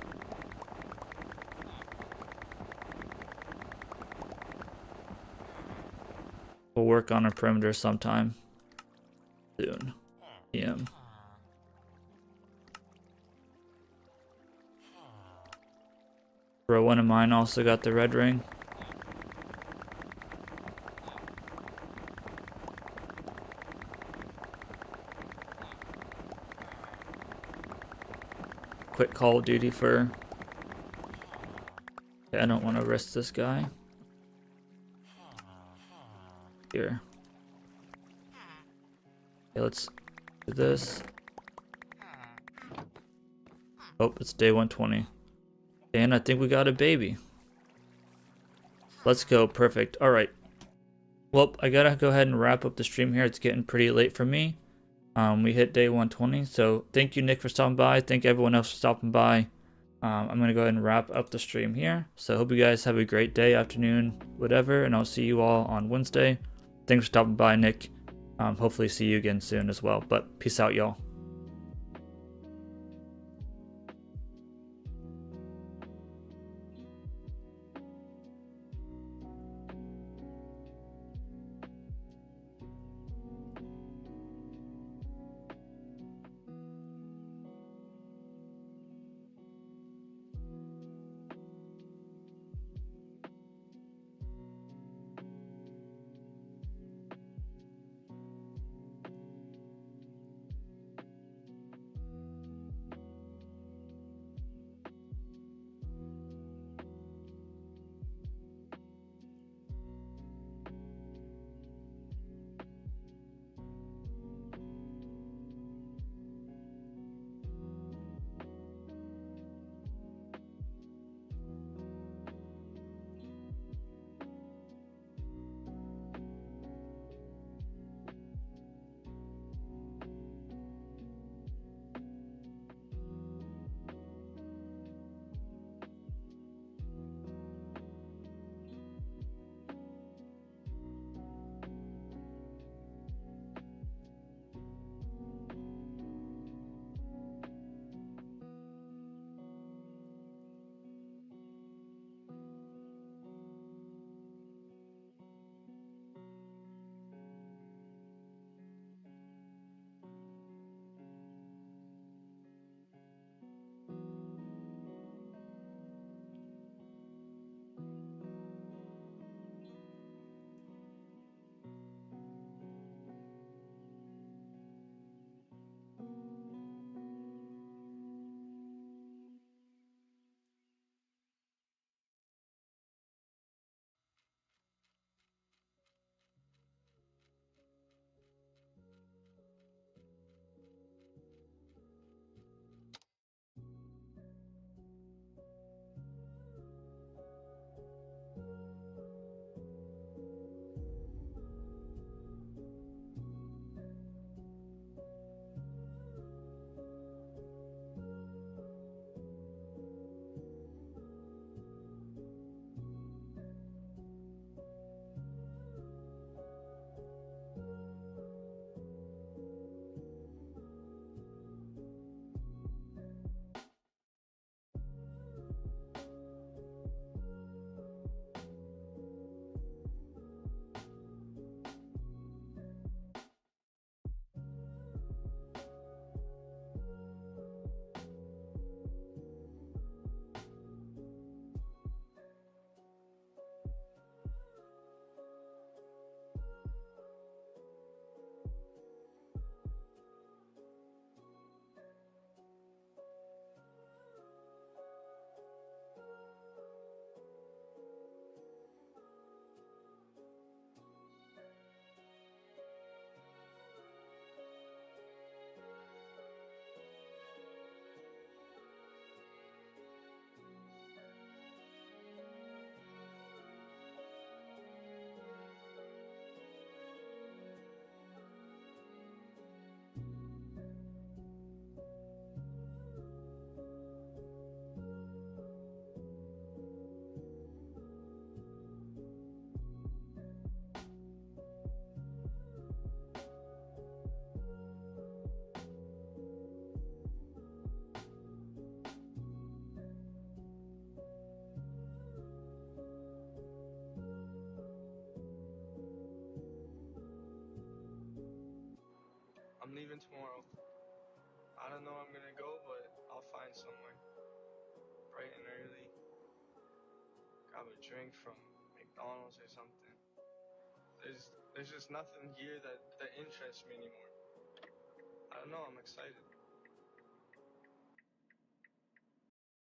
S1: We'll work on a perimeter sometime soon. PM. Bro, one of mine also got the red ring. Quick Call of Duty for... Okay, I don't want to risk this guy. Here. Okay, let's do this. Oh, it's day 120. And I think we got a baby. Let's go. Perfect. Alright. Well, I gotta go ahead and wrap up the stream here. It's getting pretty late for me. We hit day 120. So thank you, Nick, for stopping by. Thank everyone else for stopping by. I'm gonna go ahead and wrap up the stream here. So hope you guys have a great day, afternoon, whatever. And I'll see you all on Wednesday. Thanks for stopping by, Nick. Hopefully see you again soon as well. But peace out, y'all.
S2: I'm leaving tomorrow. I don't know where I'm gonna go, but I'll find somewhere. Bright and early. Grab a drink from McDonald's or something. There's just nothing here that interests me anymore. I don't know, I'm excited.